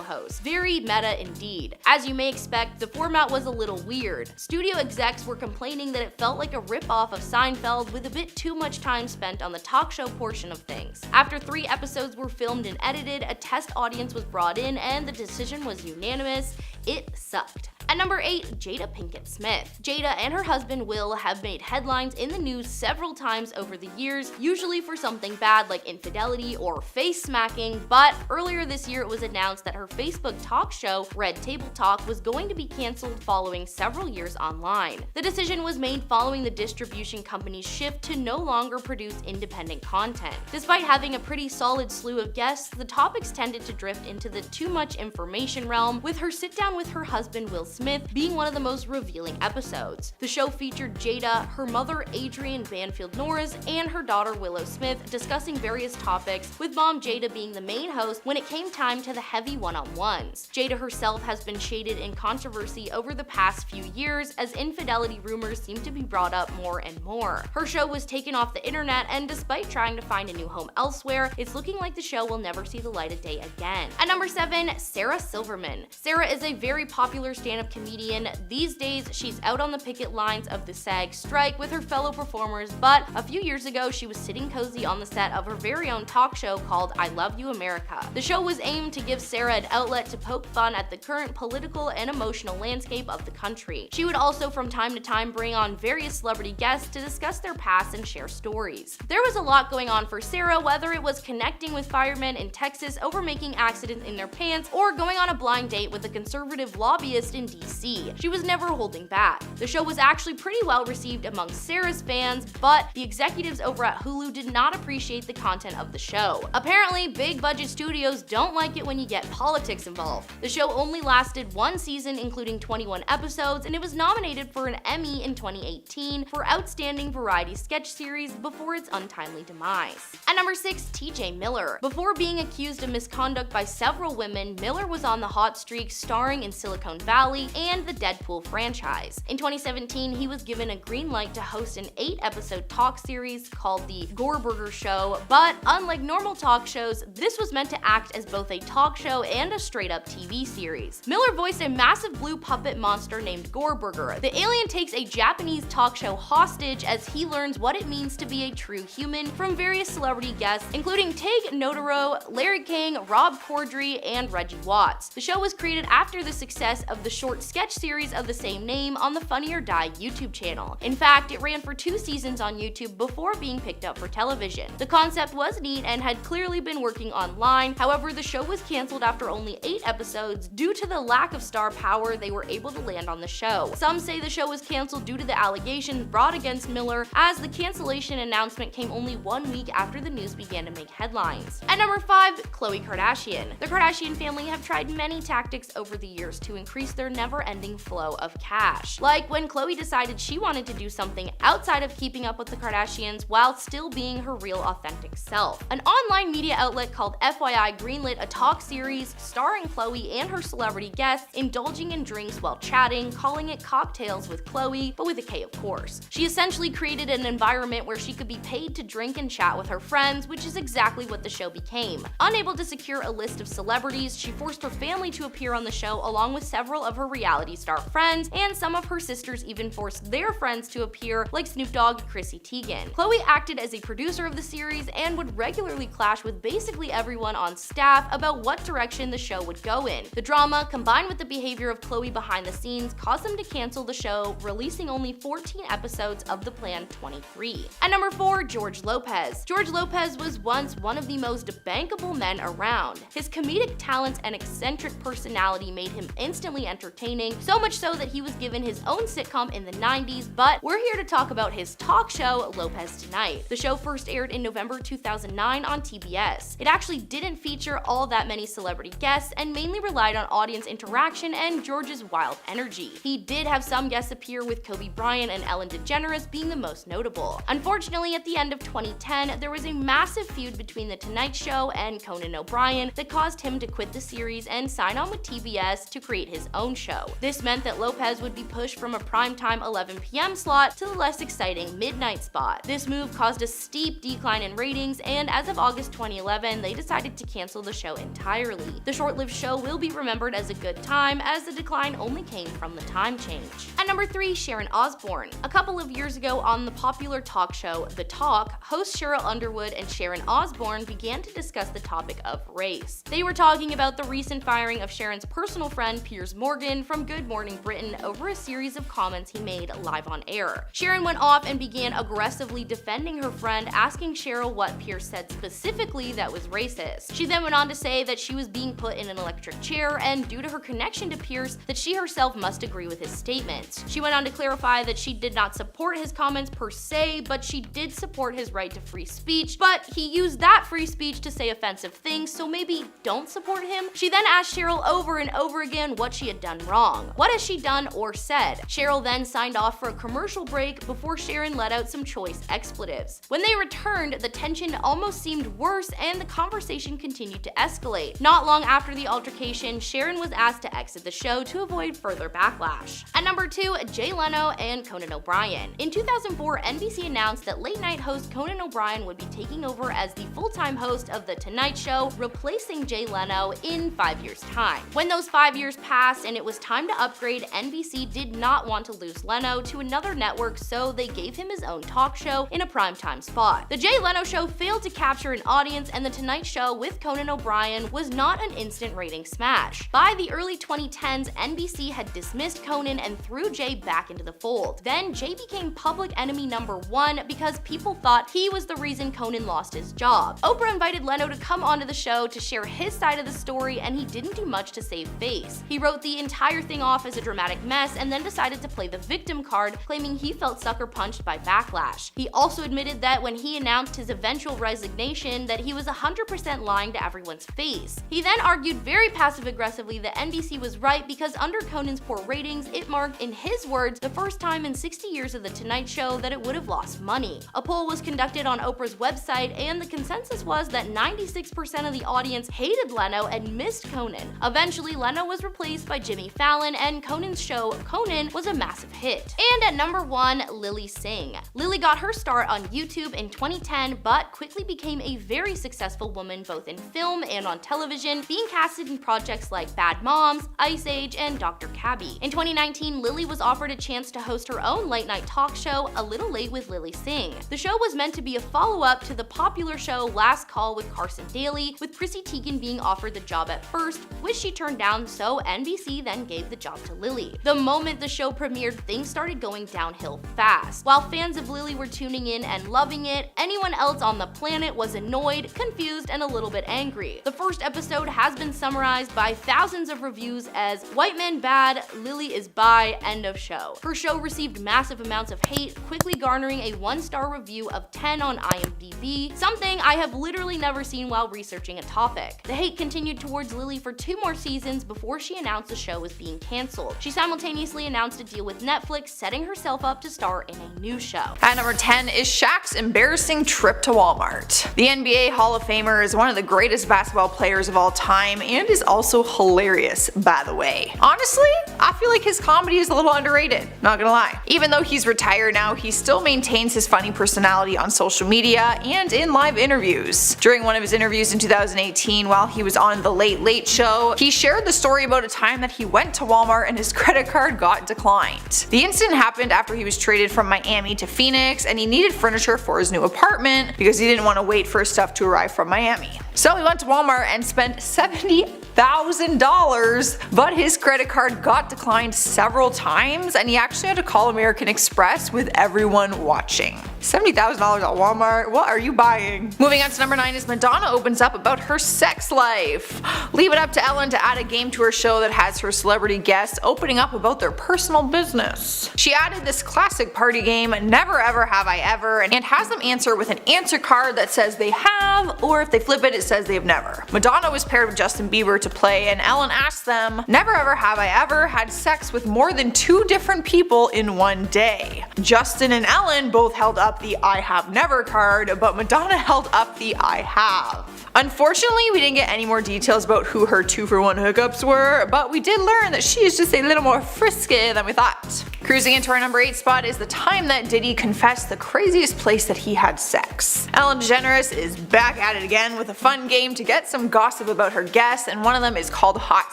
host. Very meta indeed. As you may expect, the format was a little weird. Studio execs were complaining that it felt like a rip-off of Seinfeld with a bit too much time spent on the talk show portion of things. After 3 episodes were filmed and edited, a test audience was brought in and the decision was unanimous. It sucked. At number 8, Jada Pinkett Smith. Jada and her husband Will have made headlines in the news several times over the years, usually for something bad like infidelity or face smacking, but earlier this year it was announced that her Facebook talk show, Red Table Talk, was going to be canceled following several years online. The decision was made following the distribution company's shift to no longer produce independent content. Despite having a pretty solid slew of guests, the topics tended to drift into the too much information realm, with her sit down with her husband Will Smith being one of the most revealing episodes. The show featured Jada, her mother Adrienne Banfield Norris, and her daughter Willow Smith discussing various topics, with mom Jada being the main host when it came time to the heavy one-on-ones. Jada herself has been shaded in controversy over the past few years as infidelity rumors seem to be brought up more and more. Her show was taken off the internet, and despite trying to find a new home elsewhere, it's looking like the show will never see the light of day again. At number 7, Sarah Silverman. Sarah is a very popular stand-up comedian. These days, she's out on the picket lines of the SAG strike with her fellow performers, but a few years ago, she was sitting cozy on the set of her very own talk show called I Love You America. The show was aimed to give Sarah an outlet to poke fun at the current political and emotional landscape of the country. She would also from time to time bring on various celebrity guests to discuss their past and share stories. There was a lot going on for Sarah, whether it was connecting with firemen in Texas over making accidents in their pants, or going on a blind date with a conservative lobbyist in DC. She was never holding back. The show was actually pretty well received among Sarah's fans, but the executives over at Hulu did not appreciate the content of the show. Apparently, big budget studios don't like it when you get politics involved. The show only lasted 1 season, including 21 episodes, and it was nominated for an Emmy in 2018 for Outstanding Variety Sketch Series before its untimely demise. At number 6, TJ Miller. Before being accused of misconduct by several women, Miller was on the hot streak, starring in Silicon Valley and the Deadpool franchise. In 2017, he was given a green light to host an 8-episode talk series called The Gorburger Show, but unlike normal talk shows, this was meant to act as both a talk show and a straight-up TV series. Miller voiced a massive blue puppet monster named Gorburger. The alien takes a Japanese talk show hostage as he learns what it means to be a true human from various celebrity guests, including Tig Notaro, Larry King, Rob Corddry, and Reggie Watts. The show was created after the success of the short short sketch series of the same name on the Funny or Die YouTube channel. In fact, it ran for 2 seasons on YouTube before being picked up for television. The concept was neat and had clearly been working online. However, the show was canceled after only 8 episodes due to the lack of star power they were able to land on the show. Some say the show was canceled due to the allegations brought against Miller, as the cancellation announcement came only 1 week after the news began to make headlines. At number 5, Khloe Kardashian. The Kardashian family have tried many tactics over the years to increase their never-ending flow of cash. Like when Khloe decided she wanted to do something outside of keeping up with the Kardashians while still being her real authentic self. An online media outlet called FYI greenlit a talk series starring Khloe and her celebrity guests indulging in drinks while chatting, calling it Cocktails with Khloe, but with a K of course. She essentially created an environment where she could be paid to drink and chat with her friends, which is exactly what the show became. Unable to secure a list of celebrities, she forced her family to appear on the show along with several of her reality star friends, and some of her sisters even forced their friends to appear, like Snoop Dogg and Chrissy Teigen. Khloe acted as a producer of the series and would regularly clash with basically everyone on staff about what direction the show would go in. The drama, combined with the behavior of Khloe behind the scenes, caused them to cancel the show, releasing only 14 episodes of the planned 23. At number 4, George Lopez. George Lopez was once one of the most bankable men around. His comedic talents and eccentric personality made him instantly entertaining, so much so that he was given his own sitcom in the 90s, but we're here to talk about his talk show, Lopez Tonight. The show first aired in November 2009 on TBS. It actually didn't feature all that many celebrity guests and mainly relied on audience interaction and George's wild energy. He did have some guests appear, with Kobe Bryant and Ellen DeGeneres being the most notable. Unfortunately, at the end of 2010, there was a massive feud between The Tonight Show and Conan O'Brien that caused him to quit the series and sign on with TBS to create his own show. This meant that Lopez would be pushed from a primetime 11 p.m. slot to the less exciting midnight spot. This move caused a steep decline in ratings, and as of August 2011, they decided to cancel the show entirely. The short-lived show will be remembered as a good time, as the decline only came from the time change. At number 3, Sharon Osbourne. A couple of years ago on the popular talk show The Talk, host Cheryl Underwood and Sharon Osbourne began to discuss the topic of race. They were talking about the recent firing of Sharon's personal friend Piers Morgan from Good Morning Britain over a series of comments he made live on air. Sharon went off and began aggressively defending her friend, asking Cheryl what Piers said specifically that was racist. She then went on to say that she was being put in an electric chair, and due to her connection to Piers, that she herself must agree with his statements. She went on to clarify that she did not support his comments per se, but she did support his right to free speech, but he used that free speech to say offensive things, so maybe don't support him. She then asked Cheryl over and over again what she had done wrong. What has she done or said? Cheryl then signed off for a commercial break before Sharon let out some choice expletives. When they returned, the tension almost seemed worse and the conversation continued to escalate. Not long after the altercation, Sharon was asked to exit the show to avoid further backlash. At number 2, Jay Leno and Conan O'Brien. In 2004, NBC announced that late-night host Conan O'Brien would be taking over as the full-time host of The Tonight Show, replacing Jay Leno in 5 years' time. When those 5 years passed and it was time to upgrade, NBC did not want to lose Leno to another network, so they gave him his own talk show in a primetime spot. The Jay Leno Show failed to capture an audience, and The Tonight Show with Conan O'Brien was not an instant rating smash. By the early 2010s, NBC had dismissed Conan and threw Jay back into the fold. Then Jay became public enemy number 1 because people thought he was the reason Conan lost his job. Oprah invited Leno to come onto the show to share his side of the story, and he didn't do much to save face. He wrote the entire thing off as a dramatic mess and then decided to play the victim card, claiming he felt sucker punched by backlash. He also admitted that when he announced his eventual resignation, that he was 100% lying to everyone's face. He then argued very passive-aggressively that NBC was right because under Conan's poor ratings, it marked, in his words, the first time in 60 years of The Tonight Show that it would have lost money. A poll was conducted on Oprah's website, and the consensus was that 96% of the audience hated Leno and missed Conan. Eventually, Leno was replaced by Jimmy Fallon, and Conan's show, Conan, was a massive hit. And at number 1, Lilly Singh. Lilly got her start on YouTube in 2010, but quickly became a very successful woman both in film and on television, being casted in projects like Bad Moms, Ice Age, and Dr. Cabby. In 2019, Lilly was offered a chance to host her own late-night talk show, A Little Late with Lilly Singh. The show was meant to be a follow-up to the popular show Last Call with Carson Daly, with Chrissy Teigen being offered the job at first, which she turned down, so NBC then and gave the job to Lily. The moment the show premiered, things started going downhill fast. While fans of Lily were tuning in and loving it, anyone else on the planet was annoyed, confused, and a little bit angry. The first episode has been summarized by thousands of reviews as "white men bad, Lily is bi, end of show." Her show received massive amounts of hate, quickly garnering a 1-star review of 10 on IMDb, something I have literally never seen while researching a topic. The hate continued towards Lily for 2 more seasons before she announced the show was being cancelled. She simultaneously announced a deal with Netflix, setting herself up to star in a new show. At number 10 is Shaq's embarrassing trip to Walmart. The NBA Hall of Famer is one of the greatest basketball players of all time and is also hilarious, by the way. Honestly, I feel like his comedy is a little underrated, not gonna lie. Even though he's retired now, he still maintains his funny personality on social media and in live interviews. During one of his interviews in 2018 while he was on The Late Late Show, he shared the story about a time that he went to Walmart and his credit card got declined. The incident happened after he was traded from Miami to Phoenix and he needed furniture for his new apartment because he didn't want to wait for his stuff to arrive from Miami. So he went to Walmart and spent $70,000, but his credit card got declined several times and he actually had to call American Express with everyone watching. $70,000 at Walmart? What are you buying? Moving on to number 9 is Madonna opens up about her sex life. Leave it up to Ellen to add a game to her show that has her celebrity guests opening up about their personal business. She added this classic party game, Never Ever Have I Ever, and has them answer with an answer card that says they have, or if they flip it, it says they have never. Madonna was paired with Justin Bieber to play, and Ellen asked them, "Never ever have I ever had sex with more than 2 different people in one day." Justin and Ellen both held up the I have never card, but Madonna held up the I have. Unfortunately, we didn't get any more details about who her 2-for-1 hookups were, but we did learn that she is just a little more frisky than we thought. Cruising into our number 8 spot is the time that Diddy confessed the craziest place that he had sex. Ellen DeGeneres is back at it again with a fun game to get some gossip about her guests, and one of them is called Hot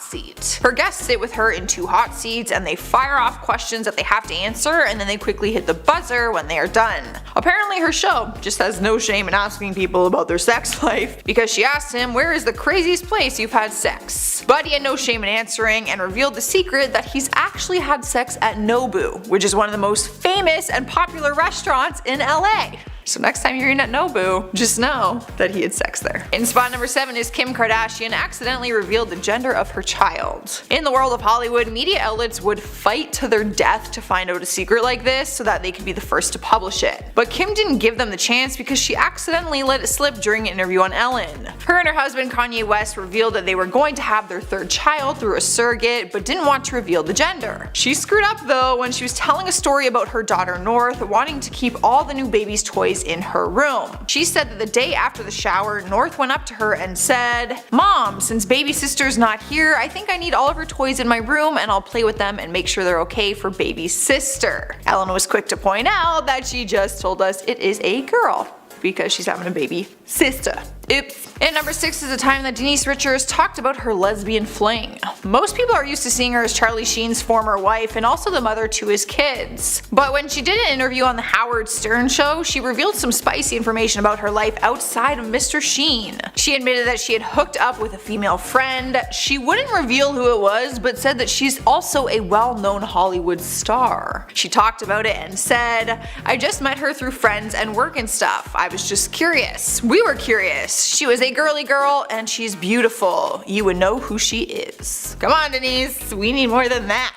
Seat. Her guests sit with her in 2 hot seats and they fire off questions that they have to answer, and then they quickly hit the buzzer when they are done. Apparently her show just has no shame in asking people about their sex life, because she asked him, "Where is the craziest place you've had sex?" But he had no shame in answering and revealed the secret that he's actually had sex at Nobu, which is one of the most famous and popular restaurants in LA. So next time you're eating at Nobu, just know that he had sex there. In spot number 7 is Kim Kardashian accidentally revealed the gender of her child. In the world of Hollywood, media outlets would fight to their death to find out a secret like this so that they could be the first to publish it. But Kim didn't give them the chance because she accidentally let it slip during an interview on Ellen. Her and her husband Kanye West revealed that they were going to have their 3rd child through a surrogate, but didn't want to reveal the gender. She screwed up though when she was telling a story about her daughter North wanting to keep all the new baby's toys in her room. She said that the day after the shower, North went up to her and said, "Mom, since baby sister's not here, I think I need all of her toys in my room and I'll play with them and make sure they're okay for baby sister." Ellen was quick to point out that she just told us it is a girl because she's having a baby sister. Oops. And number 6 is a time that Denise Richards talked about her lesbian fling. Most people are used to seeing her as Charlie Sheen's former wife and also the mother to his kids. But when she did an interview on the Howard Stern show, she revealed some spicy information about her life outside of Mr. Sheen. She admitted that she had hooked up with a female friend. She wouldn't reveal who it was, but said that she's also a well-known Hollywood star. She talked about it and said, "I just met her through friends and work and stuff. I was just curious. We were curious. She was a girly girl and she's beautiful. You would know who she is." Come on, Denise, we need more than that.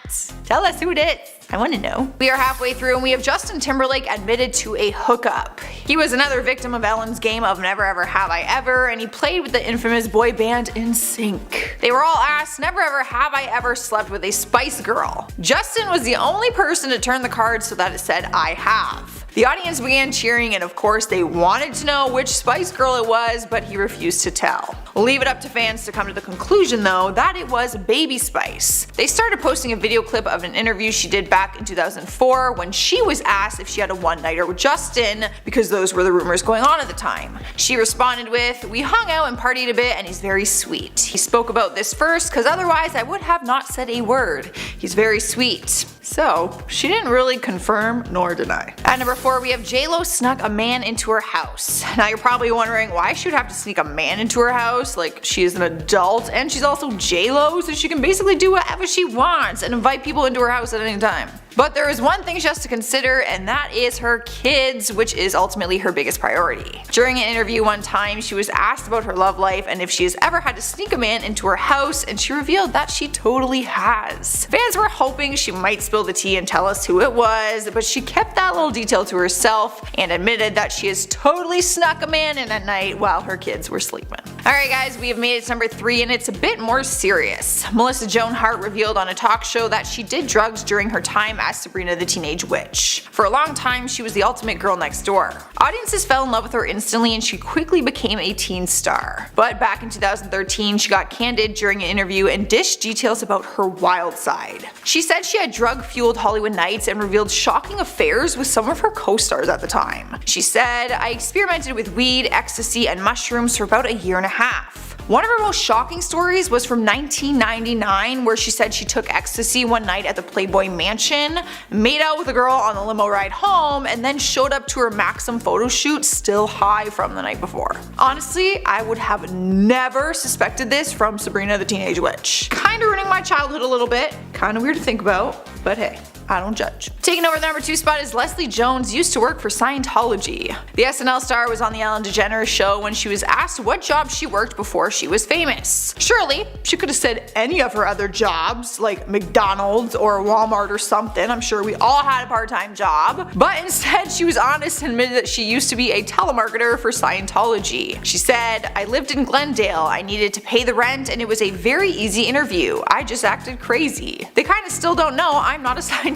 Tell us who it is. I want to know. We are halfway through and we have Justin Timberlake admitted to a hookup. He was another victim of Ellen's game of Never Ever Have I Ever, and he played with the infamous boy band NSYNC. They were all asked, "Never ever have I ever slept with a Spice Girl?" Justin was the only person to turn the card so that it said I have. The audience began cheering and of course they wanted to know which Spice Girl it was, but he refused to tell. Leave it up to fans to come to the conclusion though that it was Baby Spice. They started posting a video clip of an interview she did back in 2004 when she was asked if she had a one-nighter with Justin, because those were the rumors going on at the time. She responded with, "We hung out and partied a bit and he's very sweet. He spoke about this first because otherwise I would have not said a word. He's very sweet." So, she didn't really confirm nor deny. At number 4, we have J-Lo snuck a man into her house. Now you're probably wondering why she would have to sneak a man into her house. Like, she is an adult and she's also J-Lo, so she can basically do whatever she wants and invite people into her house at any time. But there is one thing she has to consider, and that is her kids, which is ultimately her biggest priority. During an interview one time, she was asked about her love life and if she has ever had to sneak a man into her house, and she revealed that she totally has. Fans were hoping she might spill the tea and tell us who it was, but she kept that little detail to herself and admitted that she has totally snuck a man in at night while her kids were sleeping. Alright guys, we have made it to number 3, and it's a bit more serious. Melissa Joan Hart revealed on a talk show that she did drugs during her time as Sabrina the Teenage Witch. For a long time, she was the ultimate girl next door. Audiences fell in love with her instantly and she quickly became a teen star. But back in 2013, she got candid during an interview and dished details about her wild side. She said she had drug-fueled Hollywood nights and revealed shocking affairs with some of her co-stars at the time. She said, "I experimented with weed, ecstasy, and mushrooms for about a year and a half. One of her most shocking stories was from 1999, where she said she took ecstasy one night at the Playboy Mansion, made out with a girl on the limo ride home, and then showed up to her Maxim photo shoot still high from the night before." Honestly, I would have never suspected this from Sabrina the Teenage Witch. Kinda ruining my childhood a little bit, kinda weird to think about, but hey. I don't judge. Taking over the number 2 spot is Leslie Jones, used to work for Scientology. The SNL star was on the Ellen DeGeneres show when she was asked what job she worked before she was famous. Surely, she could have said any of her other jobs, like McDonald's or Walmart or something. I'm sure we all had a part-time job. But instead, she was honest and admitted that she used to be a telemarketer for Scientology. She said, "I lived in Glendale. I needed to pay the rent and it was a very easy interview. I just acted crazy. They kinda still don't know I'm not a Scientologist."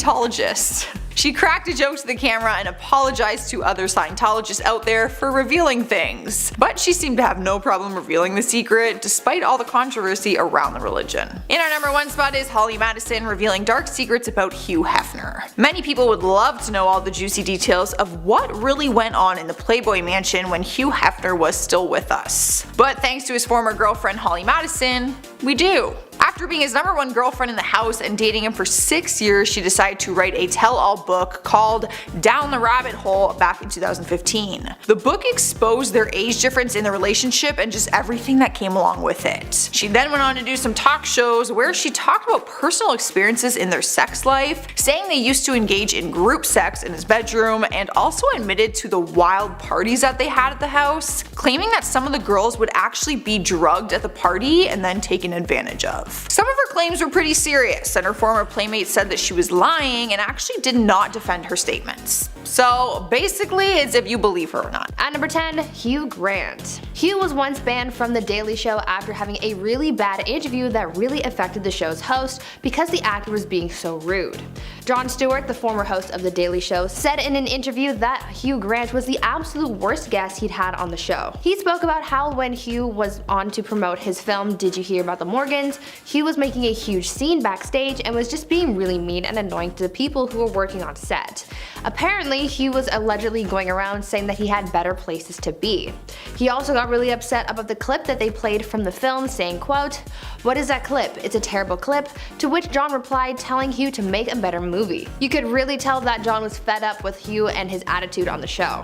She cracked a joke to the camera and apologized to other Scientologists out there for revealing things. But she seemed to have no problem revealing the secret, despite all the controversy around the religion. In our number 1 spot is Holly Madison revealing dark secrets about Hugh Hefner. Many people would love to know all the juicy details of what really went on in the Playboy Mansion when Hugh Hefner was still with us. But thanks to his former girlfriend Holly Madison, we do. After being his number 1 girlfriend in the house and dating him for 6 years, she decided to write a tell-all book called Down the Rabbit Hole back in 2015. The book exposed their age difference in the relationship and just everything that came along with it. She then went on to do some talk shows where she talked about personal experiences in their sex life, saying they used to engage in group sex in his bedroom, and also admitted to the wild parties that they had at the house, claiming that some of the girls would actually be drugged at the party and then taken advantage of. Some of her claims were pretty serious, and her former playmate said that she was lying and actually did not defend her statements. So basically, it's if you believe her or not. At number 10, Hugh Grant. Hugh was once banned from The Daily Show after having a really bad interview that really affected the show's host because the actor was being so rude. Jon Stewart, the former host of The Daily Show, said in an interview that Hugh Grant was the absolute worst guest he'd had on the show. He spoke about how when Hugh was on to promote his film Did You Hear About the Morgans, Hugh was making a huge scene backstage and was just being really mean and annoying to the people who were working on set. Apparently, Hugh was allegedly going around saying that he had better places to be. He also got really upset about the clip that they played from the film, saying, quote, "What is that clip? It's a terrible clip," to which Jon replied, telling Hugh to make a better movie. You could really tell that Jon was fed up with Hugh and his attitude on the show.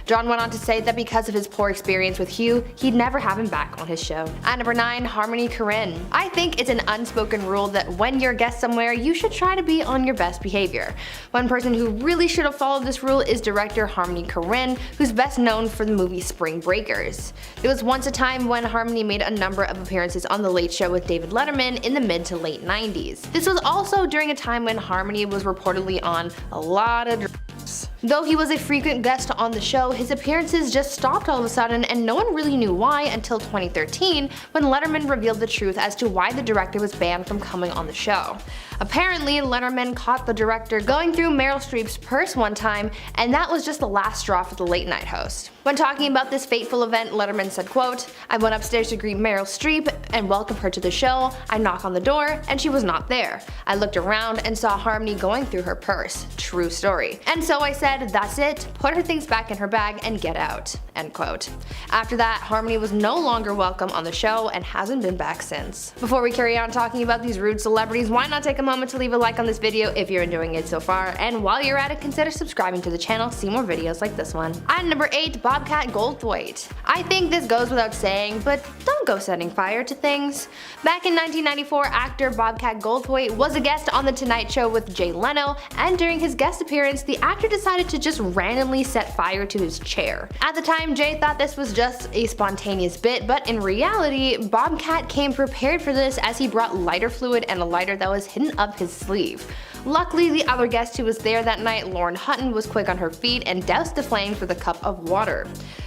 Jon went on to say that because of his poor experience with Hugh, he'd never have him back on his show. At number 9, Harmony Korine. I think it's an unspoken rule that when you're a guest somewhere, you should try to be on your best behavior. One person who really should have followed this rule is director Harmony Korine, who's best known for the movie Spring Breakers. There was once a time when Harmony made a number of appearances on The Late Show with David Letterman in the mid to late 90s. This was also during a time when Harmony was reportedly on a lot of drugs. Though he was a frequent guest on the show, his appearances just stopped all of a sudden, and no one really knew why until 2013 when Letterman revealed the truth as to why the director was banned from coming on the show. Apparently, Letterman caught the director going through Meryl Streep's purse one time, and that was just the last straw for the late night host. When talking about this fateful event, Letterman said, quote, "I went upstairs to greet Meryl Streep and welcome her to the show. I knocked on the door and she was not there. I looked around and saw Harmony going through her purse. True story. And so I said, said, "That's it, put her things back in her bag and get out," end quote. After that, Harmony was no longer welcome on the show and hasn't been back since. Before we carry on talking about these rude celebrities, why not take a moment to leave a like on this video if you're enjoying it so far, and while you're at it, consider subscribing to the channel to see more videos like this one. At number 8, Bobcat Goldthwait. I think this goes without saying, but don't go setting fire to things. Back in 1994, actor Bobcat Goldthwait was a guest on The Tonight Show with Jay Leno, and during his guest appearance, the actor decided to just randomly set fire to his chair. At the time, Jay thought this was just a spontaneous bit, but in reality, Bobcat came prepared for this as he brought lighter fluid and a lighter that was hidden up his sleeve. Luckily, the other guest who was there that night, Lauren Hutton, was quick on her feet and doused the flames with a cup of water.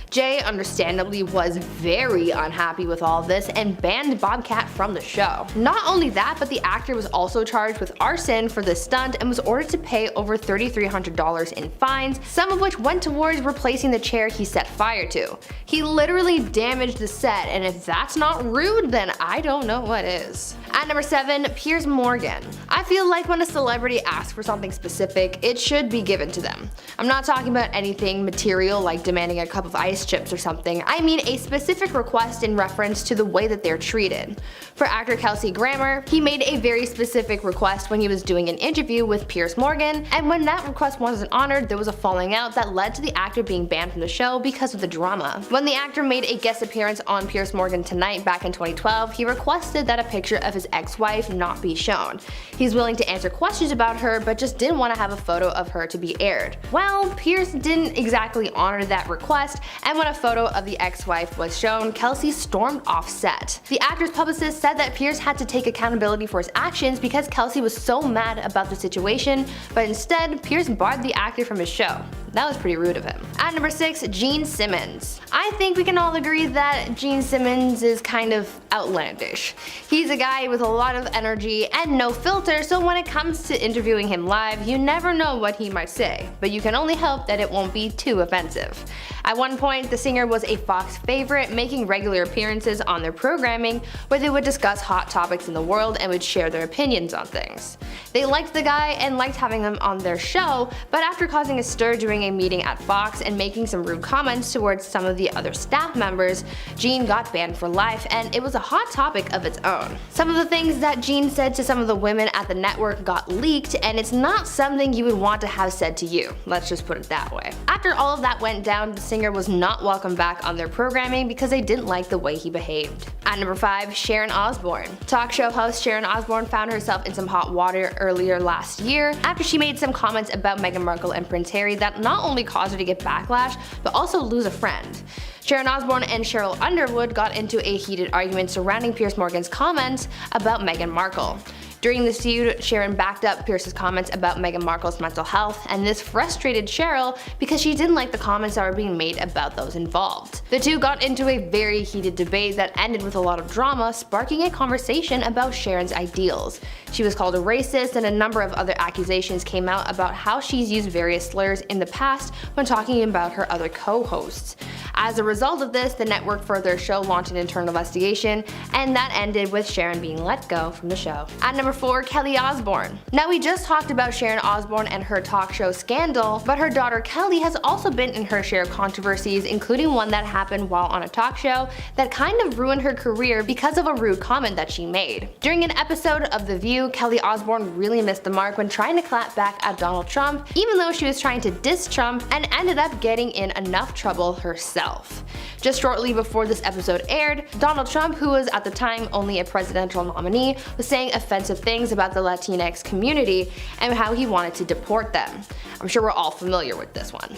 Jay, understandably, was very unhappy with all this and banned Bobcat from the show. Not only that, but the actor was also charged with arson for this stunt and was ordered to pay over $3,300 in fines, some of which went towards replacing the chair he set fire to. He literally damaged the set, and if that's not rude, then I don't know what is. At number 7, Piers Morgan. I feel like when a celebrity asks for something specific, it should be given to them. I'm not talking about anything material like demanding a cup of ice chips or something. I mean a specific request in reference to the way that they're treated. For actor Kelsey Grammer, he made a very specific request when he was doing an interview with Piers Morgan, and when that request wasn't honored, there was a falling out that led to the actor being banned from the show because of the drama. When the actor made a guest appearance on Piers Morgan Tonight back in 2012, he requested that a picture of his ex-wife not be shown. He's willing to answer questions about her, but just didn't want to have a photo of her to be aired. Well, Piers didn't exactly honor that request, and when a photo of the ex-wife was shown, Kelsey stormed off set. The actor's publicist said that Piers had to take accountability for his actions because Kelsey was so mad about the situation, but instead, Piers barred the actor from his show. That was pretty rude of him. At number 6, Gene Simmons. I think we can all agree that Gene Simmons is kind of outlandish. He's a guy with a lot of energy and no filter, so when it comes to interviewing him live, you never know what he might say, but you can only hope that it won't be too offensive. At one point, the singer was a Fox favorite, making regular appearances on their programming where they would discuss hot topics in the world and would share their opinions on things. They liked the guy and liked having him on their show, but after causing a stir during a meeting at Fox and making some rude comments towards some of the other staff members, Gene got banned for life, and it was a hot topic of its own. Some of the things that Gene said to some of the women at the network got leaked, and it's not something you would want to have said to you. Let's just put it that way. After all of that went down, the singer was not welcomed back on their programming because they didn't like the way he behaved. At number 5, Sharon Osbourne. Talk show host Sharon Osbourne found herself in some hot water earlier last year after she made some comments about Meghan Markle and Prince Harry that not only caused her to get backlash, but also lose a friend. Sharon Osbourne and Cheryl Underwood got into a heated argument surrounding Piers Morgan's comments about Meghan Markle. During this feud, Sharon backed up Pierce's comments about Meghan Markle's mental health, and this frustrated Cheryl because she didn't like the comments that were being made about those involved. The two got into a very heated debate that ended with a lot of drama, sparking a conversation about Sharon's ideals. She was called a racist, and a number of other accusations came out about how she's used various slurs in the past when talking about her other co-hosts. As a result of this, the network for their show launched an internal investigation, and that ended with Sharon being let go from the show. At number 4, Kelly Osbourne. Now, we just talked about Sharon Osbourne and her talk show scandal, but her daughter Kelly has also been in her share of controversies, including one that happened while on a talk show that kind of ruined her career because of a rude comment that she made. During an episode of The View, Kelly Osbourne really missed the mark when trying to clap back at Donald Trump, even though she was trying to diss Trump, and ended up getting in enough trouble herself. Just shortly before this episode aired, Donald Trump, who was at the time only a presidential nominee, was saying offensive things about the Latinx community and how he wanted to deport them. I'm sure we're all familiar with this one.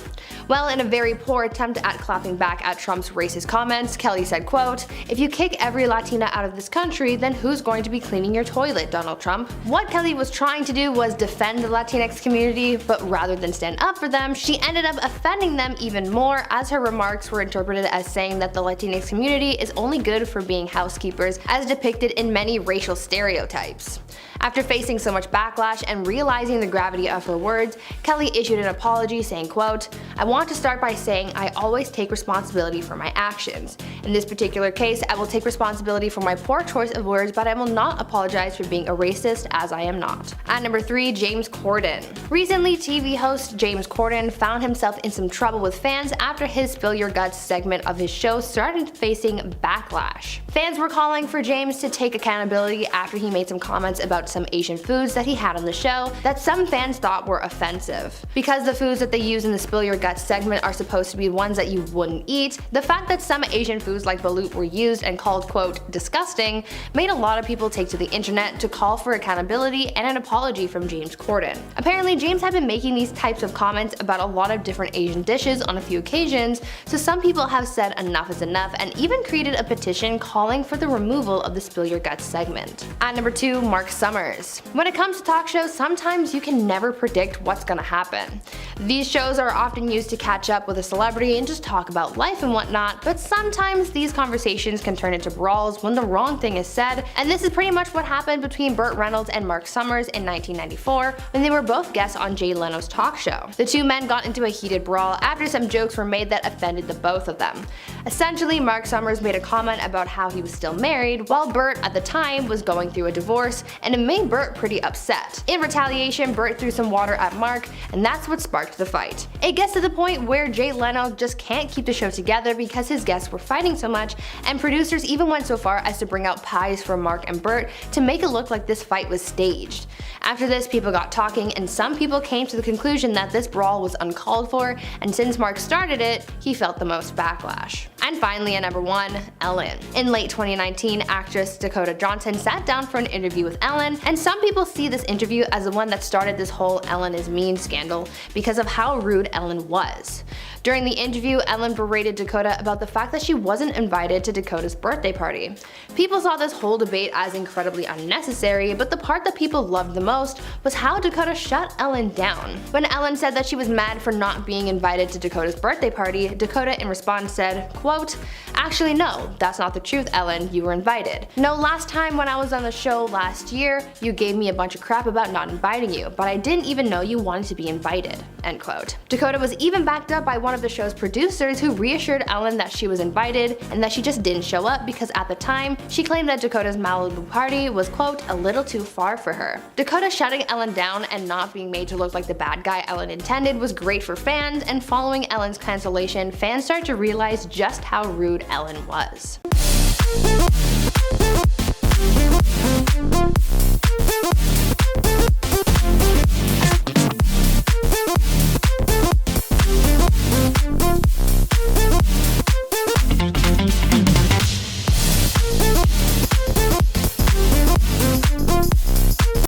Well, in a very poor attempt at clapping back at Trump's racist comments, Kelly said, quote, "If you kick every Latina out of this country, then who's going to be cleaning your toilet, Donald Trump?" What Kelly was trying to do was defend the Latinx community, but rather than stand up for them, she ended up offending them even more, as her remarks were interpreted as saying that the Latinx community is only good for being housekeepers, as depicted in many racial stereotypes. After facing so much backlash and realizing the gravity of her words, Kelly issued an apology saying, quote, "I want to start by saying I always take responsibility for my actions. In this particular case, I will take responsibility for my poor choice of words, but I will not apologize for being a racist, as I am not." At number 3, James Corden. Recently, TV host James Corden found himself in some trouble with fans after his Spill Your Guts segment of his show started facing backlash. Fans were calling for James to take accountability after he made some comments about some Asian foods that he had on the show that some fans thought were offensive. Because the foods that they use in the Spill Your Guts segment are supposed to be ones that you wouldn't eat, the fact that some Asian foods like balut were used and called, quote, "disgusting," made a lot of people take to the internet to call for accountability and an apology from James Corden. Apparently, James had been making these types of comments about a lot of different Asian dishes on a few occasions, so some people have said enough is enough and even created a petition calling for the removal of the Spill Your Guts segment. At number 2, Mark Summers. When it comes to talk shows, sometimes you can never predict what's gonna happen. These shows are often used to catch up with a celebrity and just talk about life and whatnot, but sometimes these conversations can turn into brawls when the wrong thing is said, and this is pretty much what happened between Burt Reynolds and Mark Summers in 1994 when they were both guests on Jay Leno's talk show. The two men got into a heated brawl after some jokes were made that offended the both of them. Essentially, Mark Summers made a comment about how he was still married, while Burt at the time was going through a divorce, and it made Burt pretty upset. In retaliation, Burt threw some water at Mark, and that's what sparked the fight. It gets to the point where Jay Leno just can't keep the show together because his guests were fighting so much, and producers even went so far as to bring out pies for Mark and Burt to make it look like this fight was staged. After this, people got talking, and some people came to the conclusion that this brawl was uncalled for, and since Mark started it, he felt the most backlash. And finally, at number 1, Ellen. In late 2019, actress Dakota Johnson sat down for an interview with Ellen, and some people see this interview as the one that started this whole Ellen is mean scandal because of how rude Ellen was. During the interview, Ellen berated Dakota about the fact that she wasn't invited to Dakota's birthday party. People saw this whole debate as incredibly unnecessary, but the part that people loved the most was how Dakota shut Ellen down. When Ellen said that she was mad for not being invited to Dakota's birthday party, Dakota in response said, quote, "Actually no, that's not the truth, Ellen, you were invited. No, last time when I was on the show last year, you gave me a bunch of crap about not inviting you, but I didn't even know you wanted to be invited," end quote. Dakota was even backed up by one of the show's producers who reassured Ellen that she was invited and that she just didn't show up because at the time, she claimed that Dakota's Malibu party was, quote, "a little too far for her." Dakota shutting Ellen down and not being made to look like the bad guy Ellen intended was great for fans, and following Ellen's cancellation, fans started to realize just how rude Ellen was.